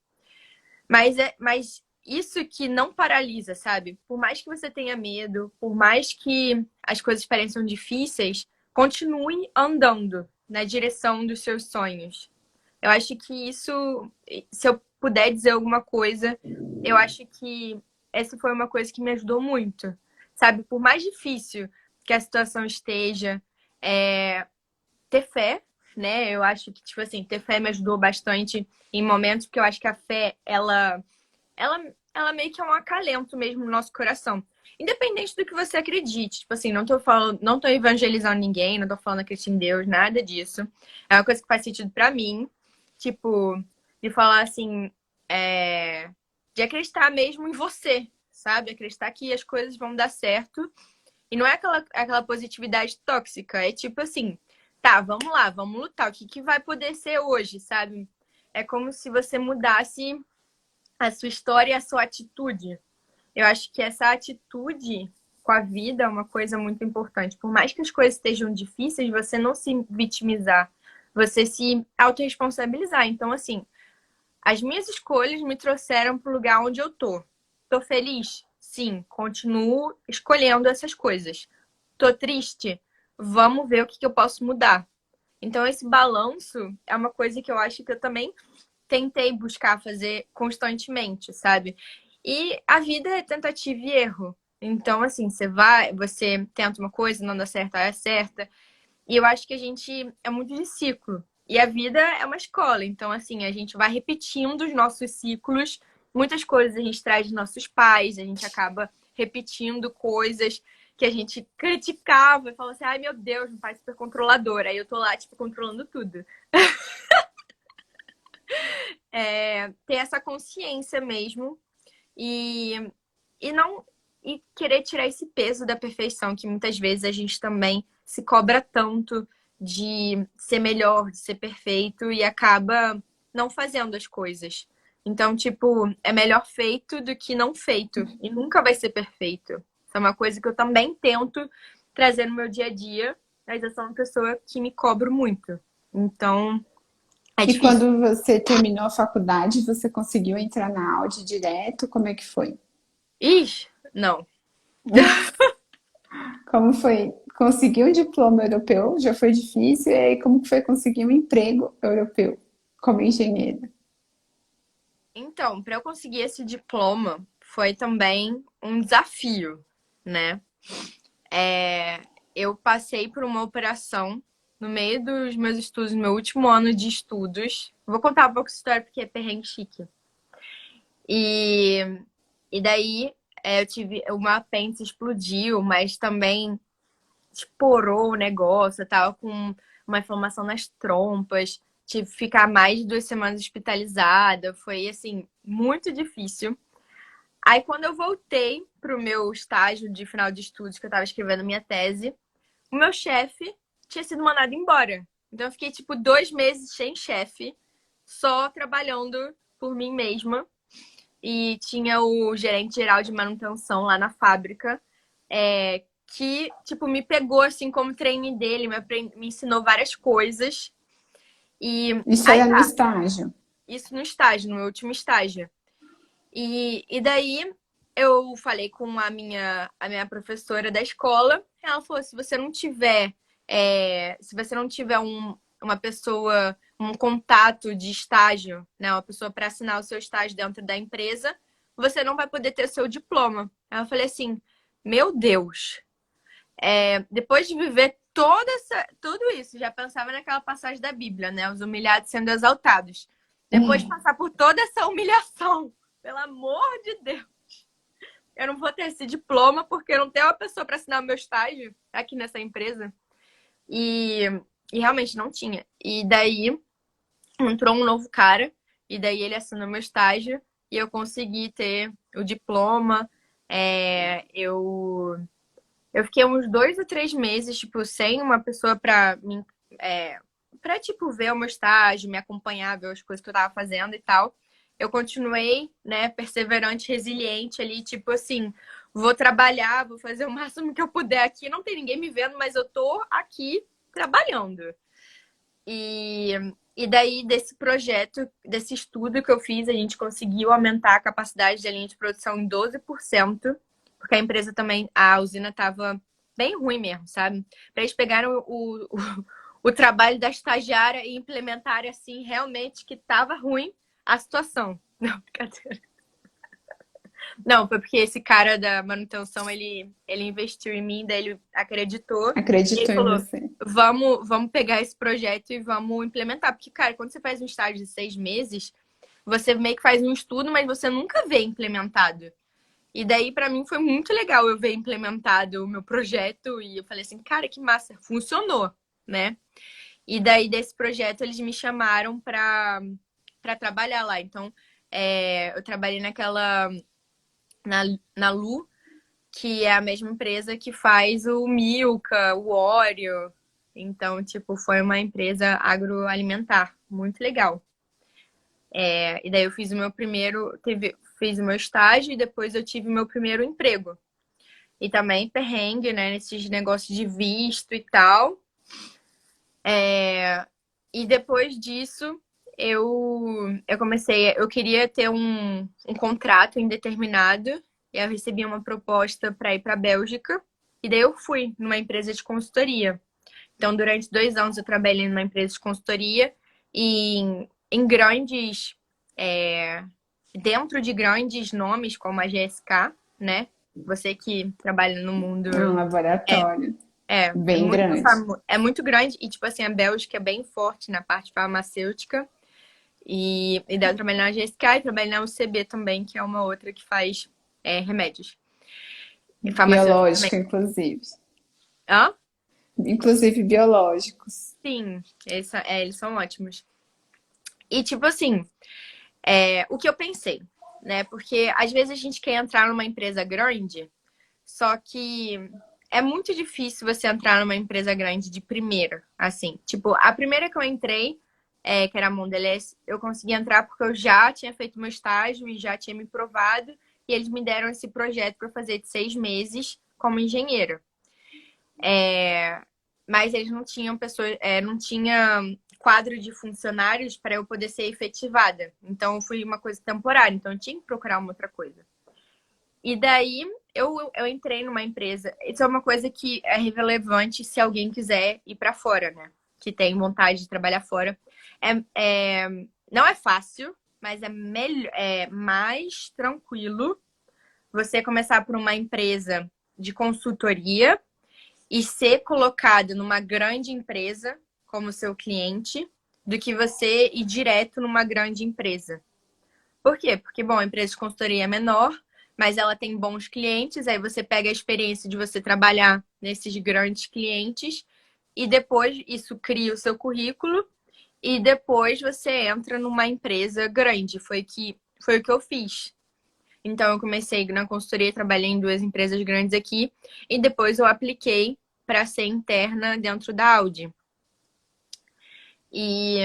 Mas isso que não paralisa, sabe? Por mais que você tenha medo, por mais que as coisas pareçam difíceis, continue andando na direção dos seus sonhos. Eu acho que isso, se eu puder dizer alguma coisa, eu acho que essa foi uma coisa que me ajudou muito. Sabe? Por mais difícil que a situação esteja, ter fé, né? Eu acho que, tipo assim, ter fé me ajudou bastante em momentos, porque eu acho que a fé, ela, ela meio que é um acalento mesmo no nosso coração. Independente do que você acredite. Tipo assim, não tô falando, não tô evangelizando ninguém, não tô falando acredito em Deus, nada disso. É uma coisa que faz sentido pra mim. Tipo, de falar assim, de acreditar mesmo em você, sabe? Acreditar que as coisas vão dar certo. E não é aquela positividade tóxica. É tipo assim, tá, vamos lá, vamos lutar. O que que vai poder ser hoje, sabe? É como se você mudasse a sua história e a sua atitude. Eu acho que essa atitude com a vida é uma coisa muito importante. Por mais que as coisas estejam difíceis, você não se vitimizar, você se autorresponsabilizar. Então, assim, as minhas escolhas me trouxeram para o lugar onde eu tô. Tô feliz? Sim, continuo escolhendo essas coisas. Tô triste? Vamos ver o que eu posso mudar. Então, esse balanço é uma coisa que eu acho que eu também tentei buscar fazer constantemente, sabe? E a vida é tentativa e erro. Então, assim, você tenta uma coisa, não dá certo, aí acerta. E eu acho que a gente é muito de ciclo. E a vida é uma escola. Então, assim, a gente vai repetindo os nossos ciclos. Muitas coisas a gente traz dos nossos pais, a gente acaba repetindo coisas que a gente criticava e falava assim: ai meu Deus, um pai super controlador. Aí eu tô lá, tipo, controlando tudo. Ter essa consciência mesmo e, e não e querer tirar esse peso da perfeição que muitas vezes a gente também se cobra tanto de ser melhor, de ser perfeito e acaba não fazendo as coisas. Então, tipo, é melhor feito do que não feito e nunca vai ser perfeito. Isso é uma coisa que eu também tento trazer no meu dia a dia, mas eu sou uma pessoa que me cobro muito. Então, é E difícil. quando você terminou a faculdade, você conseguiu entrar na Audi direto? Como é que foi? Ixi, não. Como foi? Conseguir um diploma europeu já foi difícil, e aí como que foi conseguir um emprego europeu como engenheiro? Então, para eu conseguir esse diploma foi também um desafio, né? Eu passei por uma operação no meio dos meus estudos, no meu último ano de estudos. Vou contar um pouco essa história porque é perrengue chique. E, e daí eu tive uma apêndice explodiu, mas também esporou o negócio, eu tava com uma inflamação nas trompas, tive que ficar mais de 2 semanas hospitalizada, foi assim, muito difícil. Aí quando eu voltei pro meu estágio de final de estudos, que eu tava escrevendo minha tese, o meu chefe tinha sido mandado embora. Então eu fiquei tipo 2 meses sem chefe, só trabalhando por mim mesma. E tinha o gerente geral de manutenção lá na fábrica, que, tipo, me pegou, assim, como trainee dele, me ensinou várias coisas. E Isso aí era no tá, estágio. isso no estágio, no meu último estágio. E daí eu falei com a minha professora da escola, ela falou, se você não tiver uma pessoa, um contato de estágio, né, uma pessoa para assinar o seu estágio dentro da empresa, você não vai poder ter seu diploma. Aí eu falei assim, meu Deus, depois de viver tudo isso, já pensava naquela passagem da Bíblia, né? Os humilhados sendo exaltados. Depois de passar por toda essa humilhação, pelo amor de Deus, eu não vou ter esse diploma porque eu não tenho uma pessoa para assinar o meu estágio aqui nessa empresa. E, e realmente não tinha. E daí entrou um novo cara, e daí ele assinou meu estágio, e eu consegui ter o diploma. Eu fiquei uns 2 ou 3 meses, tipo, sem uma pessoa pra, tipo, ver o meu estágio, me acompanhar, ver as coisas que eu tava fazendo e tal. Eu continuei, né, perseverante, resiliente ali, tipo assim, vou trabalhar, vou fazer o máximo que eu puder aqui. Não tem ninguém me vendo, mas eu tô aqui trabalhando. E, e daí, desse projeto, desse estudo que eu fiz, a gente conseguiu aumentar a capacidade da linha de produção em 12%, porque a empresa também, a usina estava bem ruim mesmo, sabe? Para eles pegarem o trabalho da estagiária e implementarem assim, realmente que estava ruim a situação. Não, brincadeira. Não, foi porque esse cara da manutenção, ele investiu em mim, daí ele acreditou. E ele Acreditou em falou, você. vamos pegar esse projeto e vamos implementar. Porque, cara, quando você faz um estágio de 6 meses, você meio que faz um estudo, mas você nunca vê implementado. E daí, pra mim, foi muito legal eu ver implementado o meu projeto. E eu falei assim, cara, que massa, funcionou, né? E daí, desse projeto, eles me chamaram pra trabalhar lá. Então, eu trabalhei na, na Lu, que é a mesma empresa que faz o Milka, o Oreo. Então, tipo, foi uma empresa agroalimentar, muito legal. E daí eu fiz o meu fiz o meu estágio e depois eu tive o meu primeiro emprego. E também perrengue, né, nesses negócios de visto e tal. E depois disso, eu comecei, eu queria ter um contrato indeterminado e eu recebi uma proposta para ir para a Bélgica. E daí eu fui numa empresa de consultoria. Então, durante 2 anos eu trabalhei numa empresa de consultoria e em grandes, é, dentro de grandes nomes como a GSK, né? Você que trabalha no mundo É um é, laboratório é bem muito grande. é muito grande e, tipo assim, a Bélgica é bem forte na parte farmacêutica. E daí eu trabalhei na GSK e trabalhei na UCB também, que é uma outra que faz remédios. E farmacêutica também. Biológica, inclusive. Hã? Inclusive biológicos. Sim, eles são ótimos. E, tipo assim, o que eu pensei, né? Porque às vezes a gente quer entrar numa empresa grande, só que é muito difícil você entrar numa empresa grande de primeira, assim. Tipo, a primeira que eu entrei, que era a Mondelez, eu consegui entrar porque eu já tinha feito meu estágio e já tinha me provado, e eles me deram esse projeto para fazer de 6 meses como engenheira. Mas eles não tinham pessoas, não tinha quadro de funcionários para eu poder ser efetivada. Então, foi uma coisa temporária. Então, eu tinha que procurar uma outra coisa. E daí, eu entrei numa empresa. Isso é uma coisa que é relevante se alguém quiser ir para fora, né? Que tem vontade de trabalhar fora. Não é fácil, mas é mais tranquilo você começar por uma empresa de consultoria e ser colocado numa grande empresa como seu cliente do que você ir direto numa grande empresa. Por quê? Porque, bom, a empresa de consultoria é menor, mas ela tem bons clientes, aí você pega a experiência de você trabalhar nesses grandes clientes e depois isso cria o seu currículo e depois você entra numa empresa grande. Foi o que eu fiz. Então, eu comecei na consultoria, trabalhei em 2 empresas grandes aqui e depois eu apliquei para ser interna dentro da Audi. E,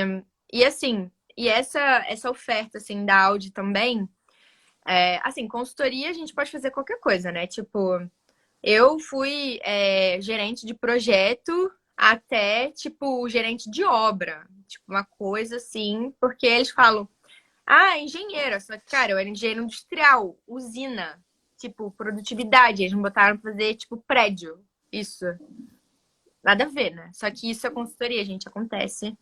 e assim, essa oferta assim da Audi também, assim, consultoria a gente pode fazer qualquer coisa, né? Tipo, eu fui gerente de projeto até, tipo, gerente de obra. Tipo, uma coisa assim, porque eles falam, engenheira. Só que, cara, eu era engenheiro industrial, usina, tipo, produtividade. Eles me botaram pra fazer, tipo, prédio. Isso. Nada a ver, né? Só que isso é consultoria, gente, acontece.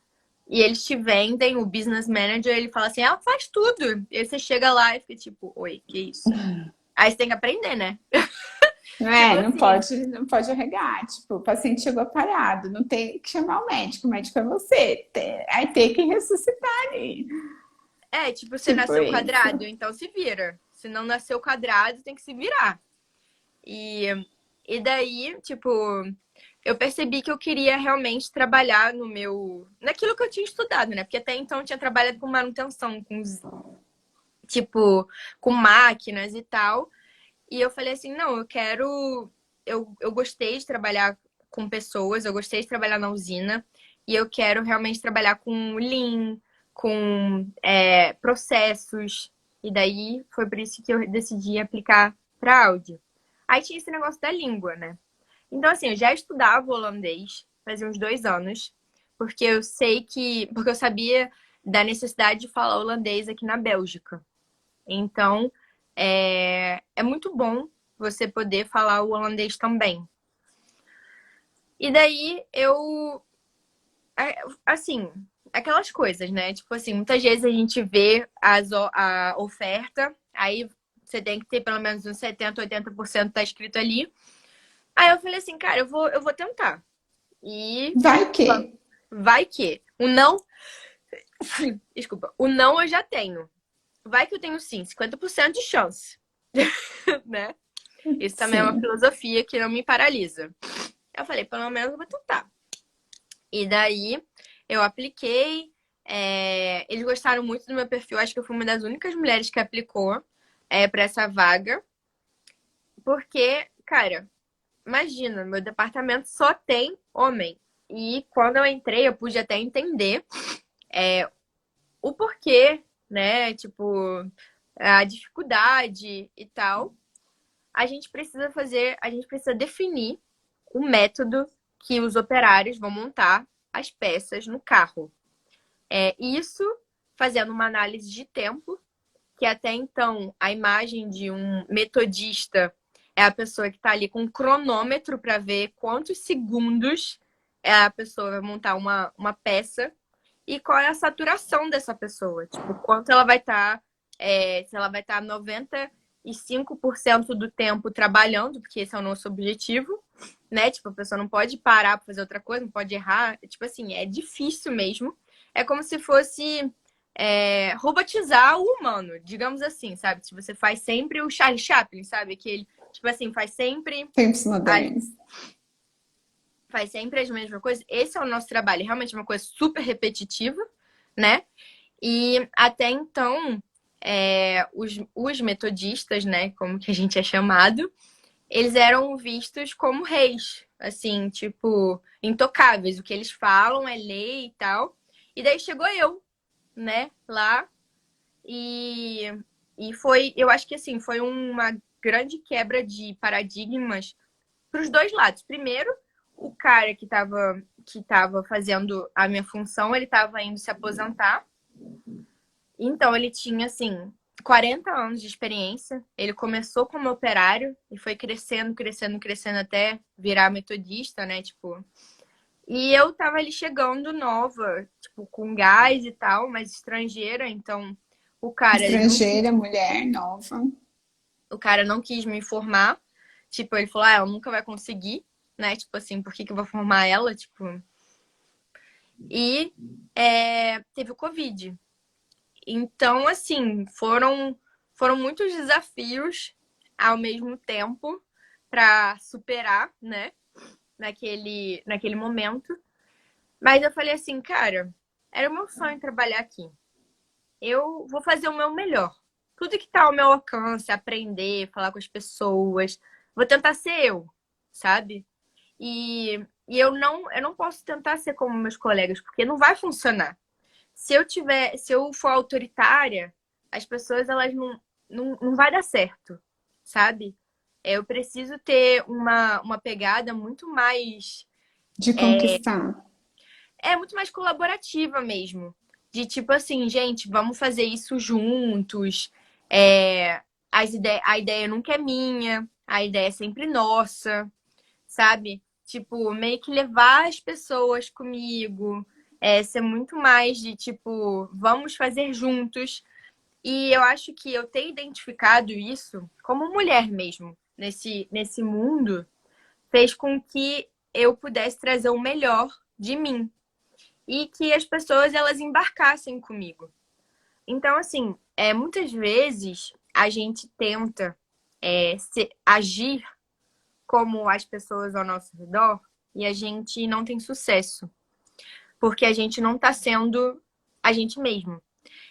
E eles te vendem, o business manager, ele fala assim, ela faz tudo. E aí você chega lá e fica tipo, oi, que isso? Aí você tem que aprender, né? Tipo Não assim, pode, não pode arregar. Tipo, o paciente chegou parado, não tem que chamar o médico é você. Aí tem que ressuscitar ali. tipo, você Tipo nasceu isso. quadrado, então se vira. Se não nasceu quadrado, tem que se virar. E, e daí, tipo, eu percebi que eu queria realmente trabalhar naquilo que eu tinha estudado, né? Porque até então eu tinha trabalhado com manutenção, tipo, com máquinas e tal. E eu falei assim, não, eu quero. Eu gostei de trabalhar com pessoas, eu gostei de trabalhar na usina, e eu quero realmente trabalhar com Lean, com processos. E daí foi por isso que eu decidi aplicar para Audi. Aí tinha esse negócio da língua, né? Então, assim, eu já estudava holandês fazia uns 2 anos, porque eu sei que. Porque eu sabia da necessidade de falar holandês aqui na Bélgica. Então, é muito bom você poder falar o holandês também. E daí eu. Assim, aquelas coisas, né? Tipo assim, muitas vezes a gente vê a oferta, aí você tem que ter pelo menos uns 70, 80% tá escrito ali. Aí eu falei assim, cara, eu vou tentar. E Vai que. vai que. O não. Desculpa. O não eu já tenho. Vai que eu tenho sim, 50% de chance. Né? Isso também é uma Sim. filosofia que não me paralisa. Eu falei, pelo menos eu vou tentar. E daí eu apliquei. Eles gostaram muito do meu perfil. Acho que eu fui uma das únicas mulheres que aplicou para essa vaga. Porque, cara, imagina, meu departamento só tem homem. E quando eu entrei, eu pude até entender o porquê, né? Tipo, a dificuldade e tal. A gente precisa definir o método que os operários vão montar as peças no carro. Isso fazendo uma análise de tempo, que até então a imagem de um metodista é a pessoa que está ali com um cronômetro para ver quantos segundos a pessoa vai montar uma peça e qual é a saturação dessa pessoa. Tipo, quanto ela vai estar, se ela vai estar 95% do tempo trabalhando, porque esse é o nosso objetivo, né? Tipo, a pessoa não pode parar para fazer outra coisa, não pode errar. Tipo assim, é difícil mesmo. É como se fosse robotizar o humano, digamos assim, sabe? Se você faz sempre o Charlie Chaplin, sabe? Que ele, tipo assim, Tempos modernos. faz sempre as mesmas coisas. Esse é o nosso trabalho, realmente é uma coisa super repetitiva, né? E até então, os metodistas, né, como que a gente é chamado, eles eram vistos como reis, assim, tipo, intocáveis. O que eles falam é lei e tal. E daí chegou eu, né, lá. E, e foi, eu acho que assim, foi uma grande quebra de paradigmas para os dois lados. Primeiro, o cara que tava fazendo a minha função, ele estava indo se aposentar. Então, ele tinha, assim, 40 anos de experiência. Ele começou como operário e foi crescendo, crescendo, crescendo até virar metodista, né? Tipo. E eu tava ali chegando nova, tipo, com gás e tal, mas estrangeira. Então, o cara, ele não quis, Estrangeira, mulher, nova. o cara não quis me formar. Tipo, ele falou, ela nunca vai conseguir, né? Tipo assim, por que que eu vou formar ela? Tipo. E teve o Covid. Então, assim, foram muitos desafios ao mesmo tempo para superar, né, naquele momento. Mas eu falei assim, cara, era o meu sonho trabalhar aqui. Eu vou fazer o meu melhor. Tudo que tá ao meu alcance, aprender, falar com as pessoas, vou tentar ser eu, sabe? E eu não posso tentar ser como meus colegas, porque não vai funcionar. Se eu for autoritária, as pessoas elas não vai dar certo, sabe? Eu preciso ter uma pegada muito mais De conquistar. muito mais colaborativa mesmo. De tipo assim, gente, vamos fazer isso juntos. A ideia nunca é minha, a ideia é sempre nossa, sabe? Tipo, meio que levar as pessoas comigo, ser muito mais de tipo, vamos fazer juntos. E eu acho que eu ter identificado isso como mulher mesmo, nesse mundo, fez com que eu pudesse trazer o melhor de mim e que as pessoas elas embarcassem comigo. Então, assim, muitas vezes a gente tenta agir como as pessoas ao nosso redor e a gente não tem sucesso, porque a gente não está sendo a gente mesmo.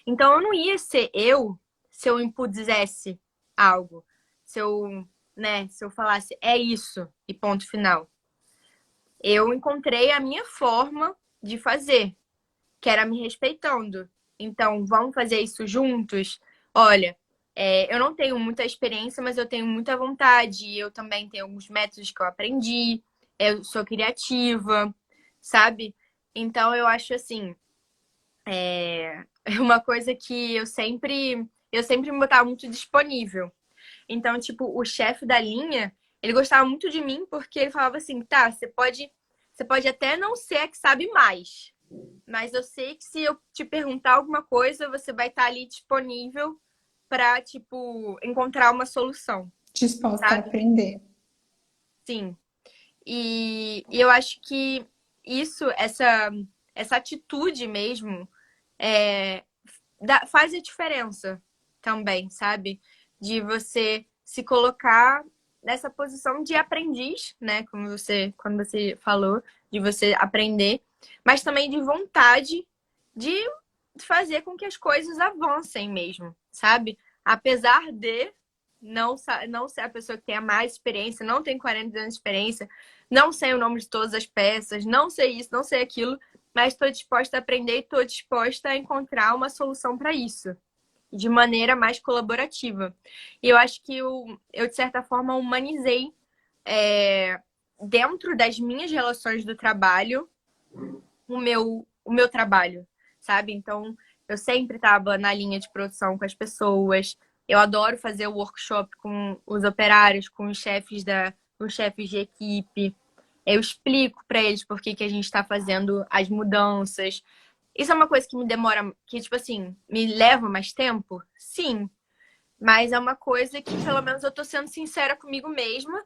Então eu não ia ser eu se eu impusesse algo, se eu falasse é isso e ponto final. Eu encontrei a minha forma de fazer, que era me respeitando. Então, vamos fazer isso juntos? Olha, Eu não tenho muita experiência, mas eu tenho muita vontade. Eu também tenho alguns métodos que eu aprendi. Eu sou criativa, sabe? Então eu acho assim, é uma coisa que eu sempre me botava muito disponível. Então, tipo, o chefe da linha, ele gostava muito de mim porque ele falava assim, tá, você pode até não ser a que sabe mais, mas eu sei que se eu te perguntar alguma coisa, você vai estar ali disponível para, tipo, encontrar uma solução, Disposta a sabe? aprender. Sim. E eu acho que essa atitude mesmo, é, faz a diferença também, sabe? De você se colocar nessa posição de aprendiz, né? Quando você falou, de você aprender, mas também de vontade de fazer com que as coisas avancem mesmo, sabe? Apesar de não ser a pessoa que tem a mais experiência, não tem 40 anos de experiência, não sei o nome de todas as peças, não sei isso, não sei aquilo, mas estou disposta a aprender e estou disposta a encontrar uma solução para isso, de maneira mais colaborativa. E eu acho que eu de certa forma, humanizei é, dentro das minhas relações do trabalho o meu trabalho, sabe? Então, eu sempre estava na linha de produção com as pessoas. Eu adoro fazer o workshop com os operários, com os chefes de equipe. Eu explico para eles por que que a gente está fazendo as mudanças. Isso é uma coisa que me demora, que, tipo assim, me leva mais tempo? Sim. Mas é uma coisa que, pelo menos, eu tô sendo sincera comigo mesma.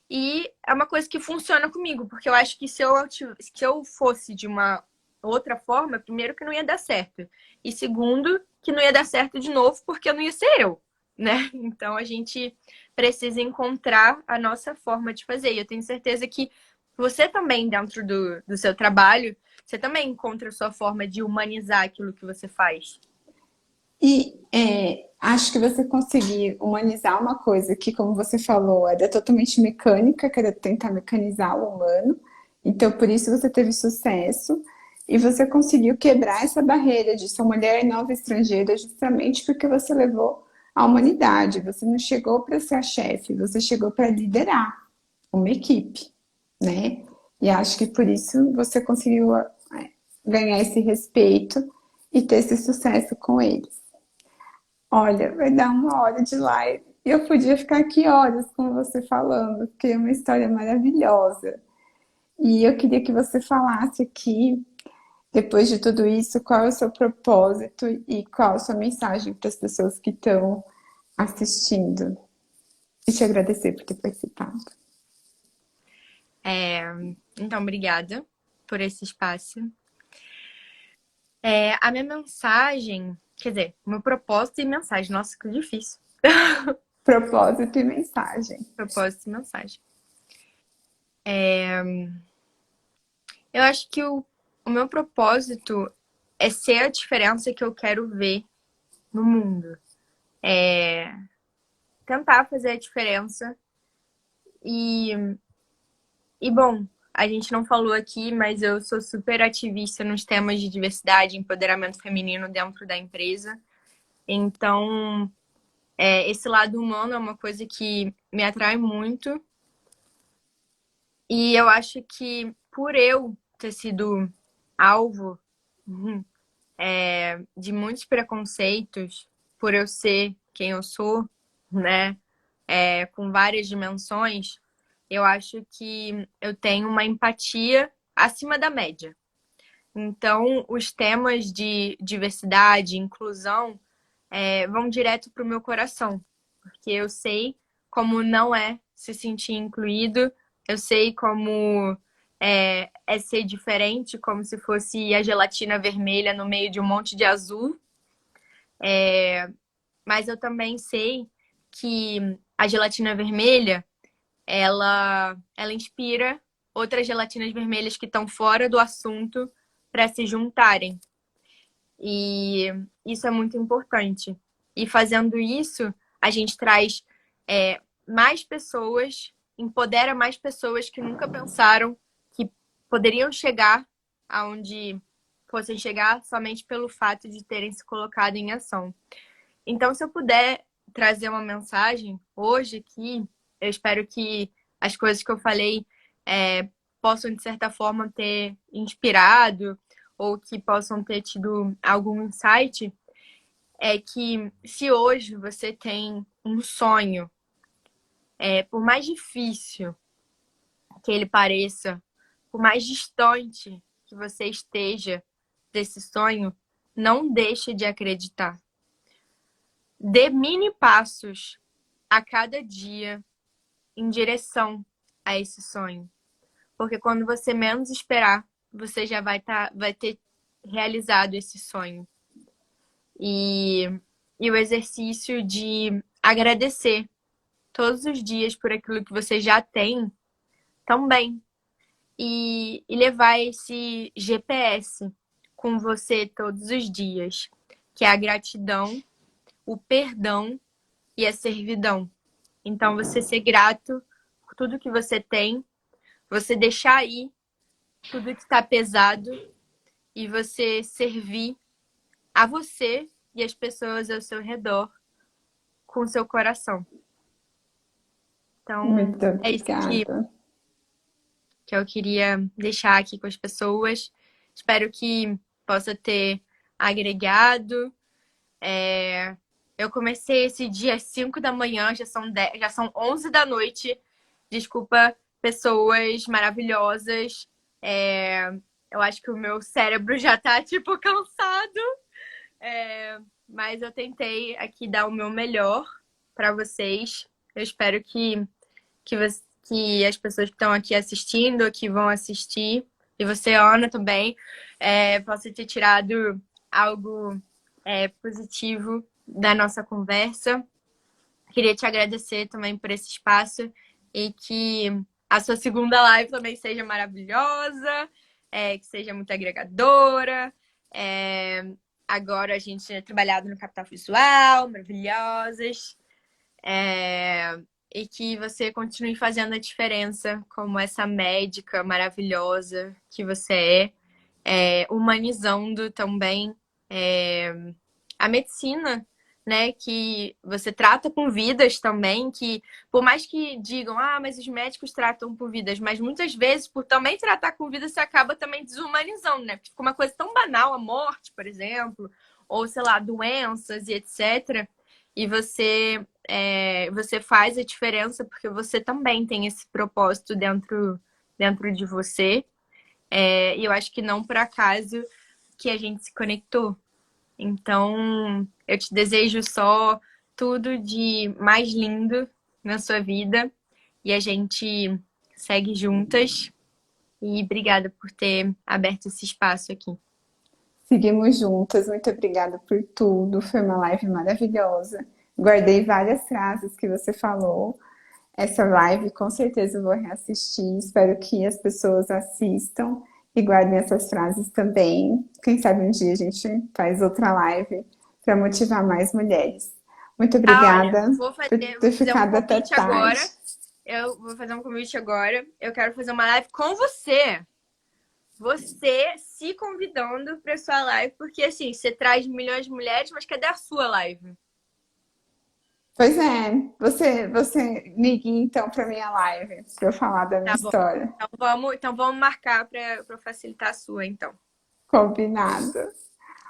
E é uma coisa que funciona comigo, porque eu acho que se eu fosse de uma outra forma, primeiro que não ia dar certo. E segundo, que não ia dar certo de novo, porque eu não ia ser eu, né? Então a gente precisa encontrar a nossa forma de fazer. E eu tenho certeza que você também, dentro do seu trabalho, você também encontra a sua forma de humanizar aquilo que você faz. E acho que você conseguir humanizar uma coisa que, como você falou, era totalmente mecânica, que era tentar mecanizar o humano. Então, por isso você teve sucesso. E você conseguiu quebrar essa barreira de ser mulher nova estrangeira, justamente porque você levou a humanidade. Você não chegou para ser a chefe, você chegou para liderar uma equipe, né? E acho que por isso você conseguiu ganhar esse respeito e ter esse sucesso com eles. Olha, vai dar 1 hora de live. E eu podia ficar aqui horas com você falando, porque é uma história maravilhosa. E eu queria que você falasse aqui, depois de tudo isso, qual é o seu propósito e qual a sua mensagem para as pessoas que estão assistindo. E te agradecer por ter participado. É, então, obrigada por esse espaço. A minha mensagem, quer dizer, meu propósito e mensagem, nossa, que difícil. Propósito e mensagem. Propósito e mensagem. Eu acho que o meu propósito é ser a diferença que eu quero ver no mundo. Tentar fazer a diferença. E, bom, a gente não falou aqui, mas eu sou super ativista nos temas de diversidade e empoderamento feminino dentro da empresa. Então, esse lado humano é uma coisa que me atrai muito. E eu acho que por eu ter sido alvo de muitos preconceitos, por eu ser quem eu sou, né, com várias dimensões, eu acho que eu tenho uma empatia acima da média. Então, os temas de diversidade, inclusão, vão direto para o meu coração, porque eu sei como não é se sentir incluído, eu sei como é ser diferente, como se fosse a gelatina vermelha no meio de um monte de azul, mas eu também sei que a gelatina vermelha, ela inspira outras gelatinas vermelhas que estão fora do assunto para se juntarem. E isso é muito importante. E fazendo isso, a gente traz mais pessoas, empodera mais pessoas que nunca pensaram que poderiam chegar aonde fossem chegar somente pelo fato de terem se colocado em ação. Então, se eu puder trazer uma mensagem hoje aqui. Eu espero que as coisas que eu falei possam, de certa forma, ter inspirado ou que possam ter tido algum insight. É que se hoje você tem um sonho, por mais difícil que ele pareça, por mais distante que você esteja desse sonho, não deixe de acreditar. Dê mini passos a cada dia em direção a esse sonho. Porque quando você menos esperar, você já vai ter realizado esse sonho. E o exercício de agradecer todos os dias por aquilo que você já tem também. E levar esse GPS com você todos os dias, que é a gratidão, o perdão e a servidão. Então, você ser grato por tudo que você tem, você deixar ir tudo que está pesado e você servir a você e as pessoas ao seu redor com o seu coração. Então, Muito é isso obrigada. que eu queria deixar aqui com as pessoas. Espero que possa ter agregado. Eu comecei esse dia às 5 da manhã, já são 11 da noite. Desculpa, pessoas maravilhosas. Eu acho que o meu cérebro já tá, tipo, cansado. Mas eu tentei aqui dar o meu melhor para vocês. Eu espero que as pessoas que estão aqui assistindo, que vão assistir, e você, Ana, também, possa ter tirado algo positivo da nossa conversa. Queria te agradecer também por esse espaço e que a sua segunda live também seja maravilhosa, que seja muito agregadora. Agora a gente tem trabalhado no capital visual, maravilhosas. E que você continue fazendo a diferença como essa médica maravilhosa que você humanizando também a medicina, né? Que você trata com vidas também, que por mais que digam, mas os médicos tratam com vidas, mas muitas vezes, por também tratar com vidas, você acaba também desumanizando, né? Porque fica uma coisa tão banal, a morte, por exemplo, ou, sei lá, doenças e etc., e você faz a diferença porque você também tem esse propósito dentro de você. E eu acho que não por acaso que a gente se conectou. Então, eu te desejo só tudo de mais lindo na sua vida. E a gente segue juntas. E obrigada por ter aberto esse espaço aqui. Seguimos juntas, muito obrigada por tudo. Foi uma live maravilhosa. Guardei várias frases que você falou. Essa live com certeza eu vou reassistir. Espero que as pessoas assistam e guardem essas frases também. Quem sabe um dia a gente faz outra live para motivar mais mulheres. Muito obrigada Olha, vou por ter fazer um ficado até convite agora. tarde. Eu vou fazer um convite agora. Eu quero fazer uma live com você. Você se convidando para sua live, porque assim, você traz milhões de mulheres, mas cadê a sua live? Pois é, você ligue então para minha live para eu falar da minha Tá bom. história. Então vamos marcar para facilitar a sua, então. Combinado.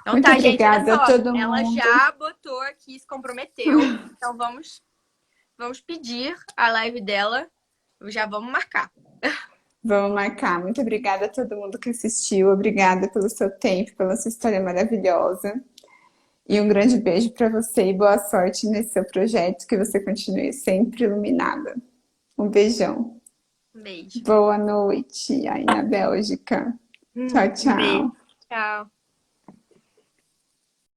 Então Muito tá, gente, olha obrigada a só. todo Ela mundo. já botou aqui, se comprometeu. Então vamos pedir a live dela. Já vamos marcar. Vamos marcar. Muito obrigada a todo mundo que assistiu. Obrigada pelo seu tempo, pela sua história maravilhosa. E um grande beijo para você e boa sorte nesse seu projeto, que você continue sempre iluminada. Um beijão. Um beijo. Boa noite aí na Bélgica. Tchau, Um beijo. tchau. Tchau.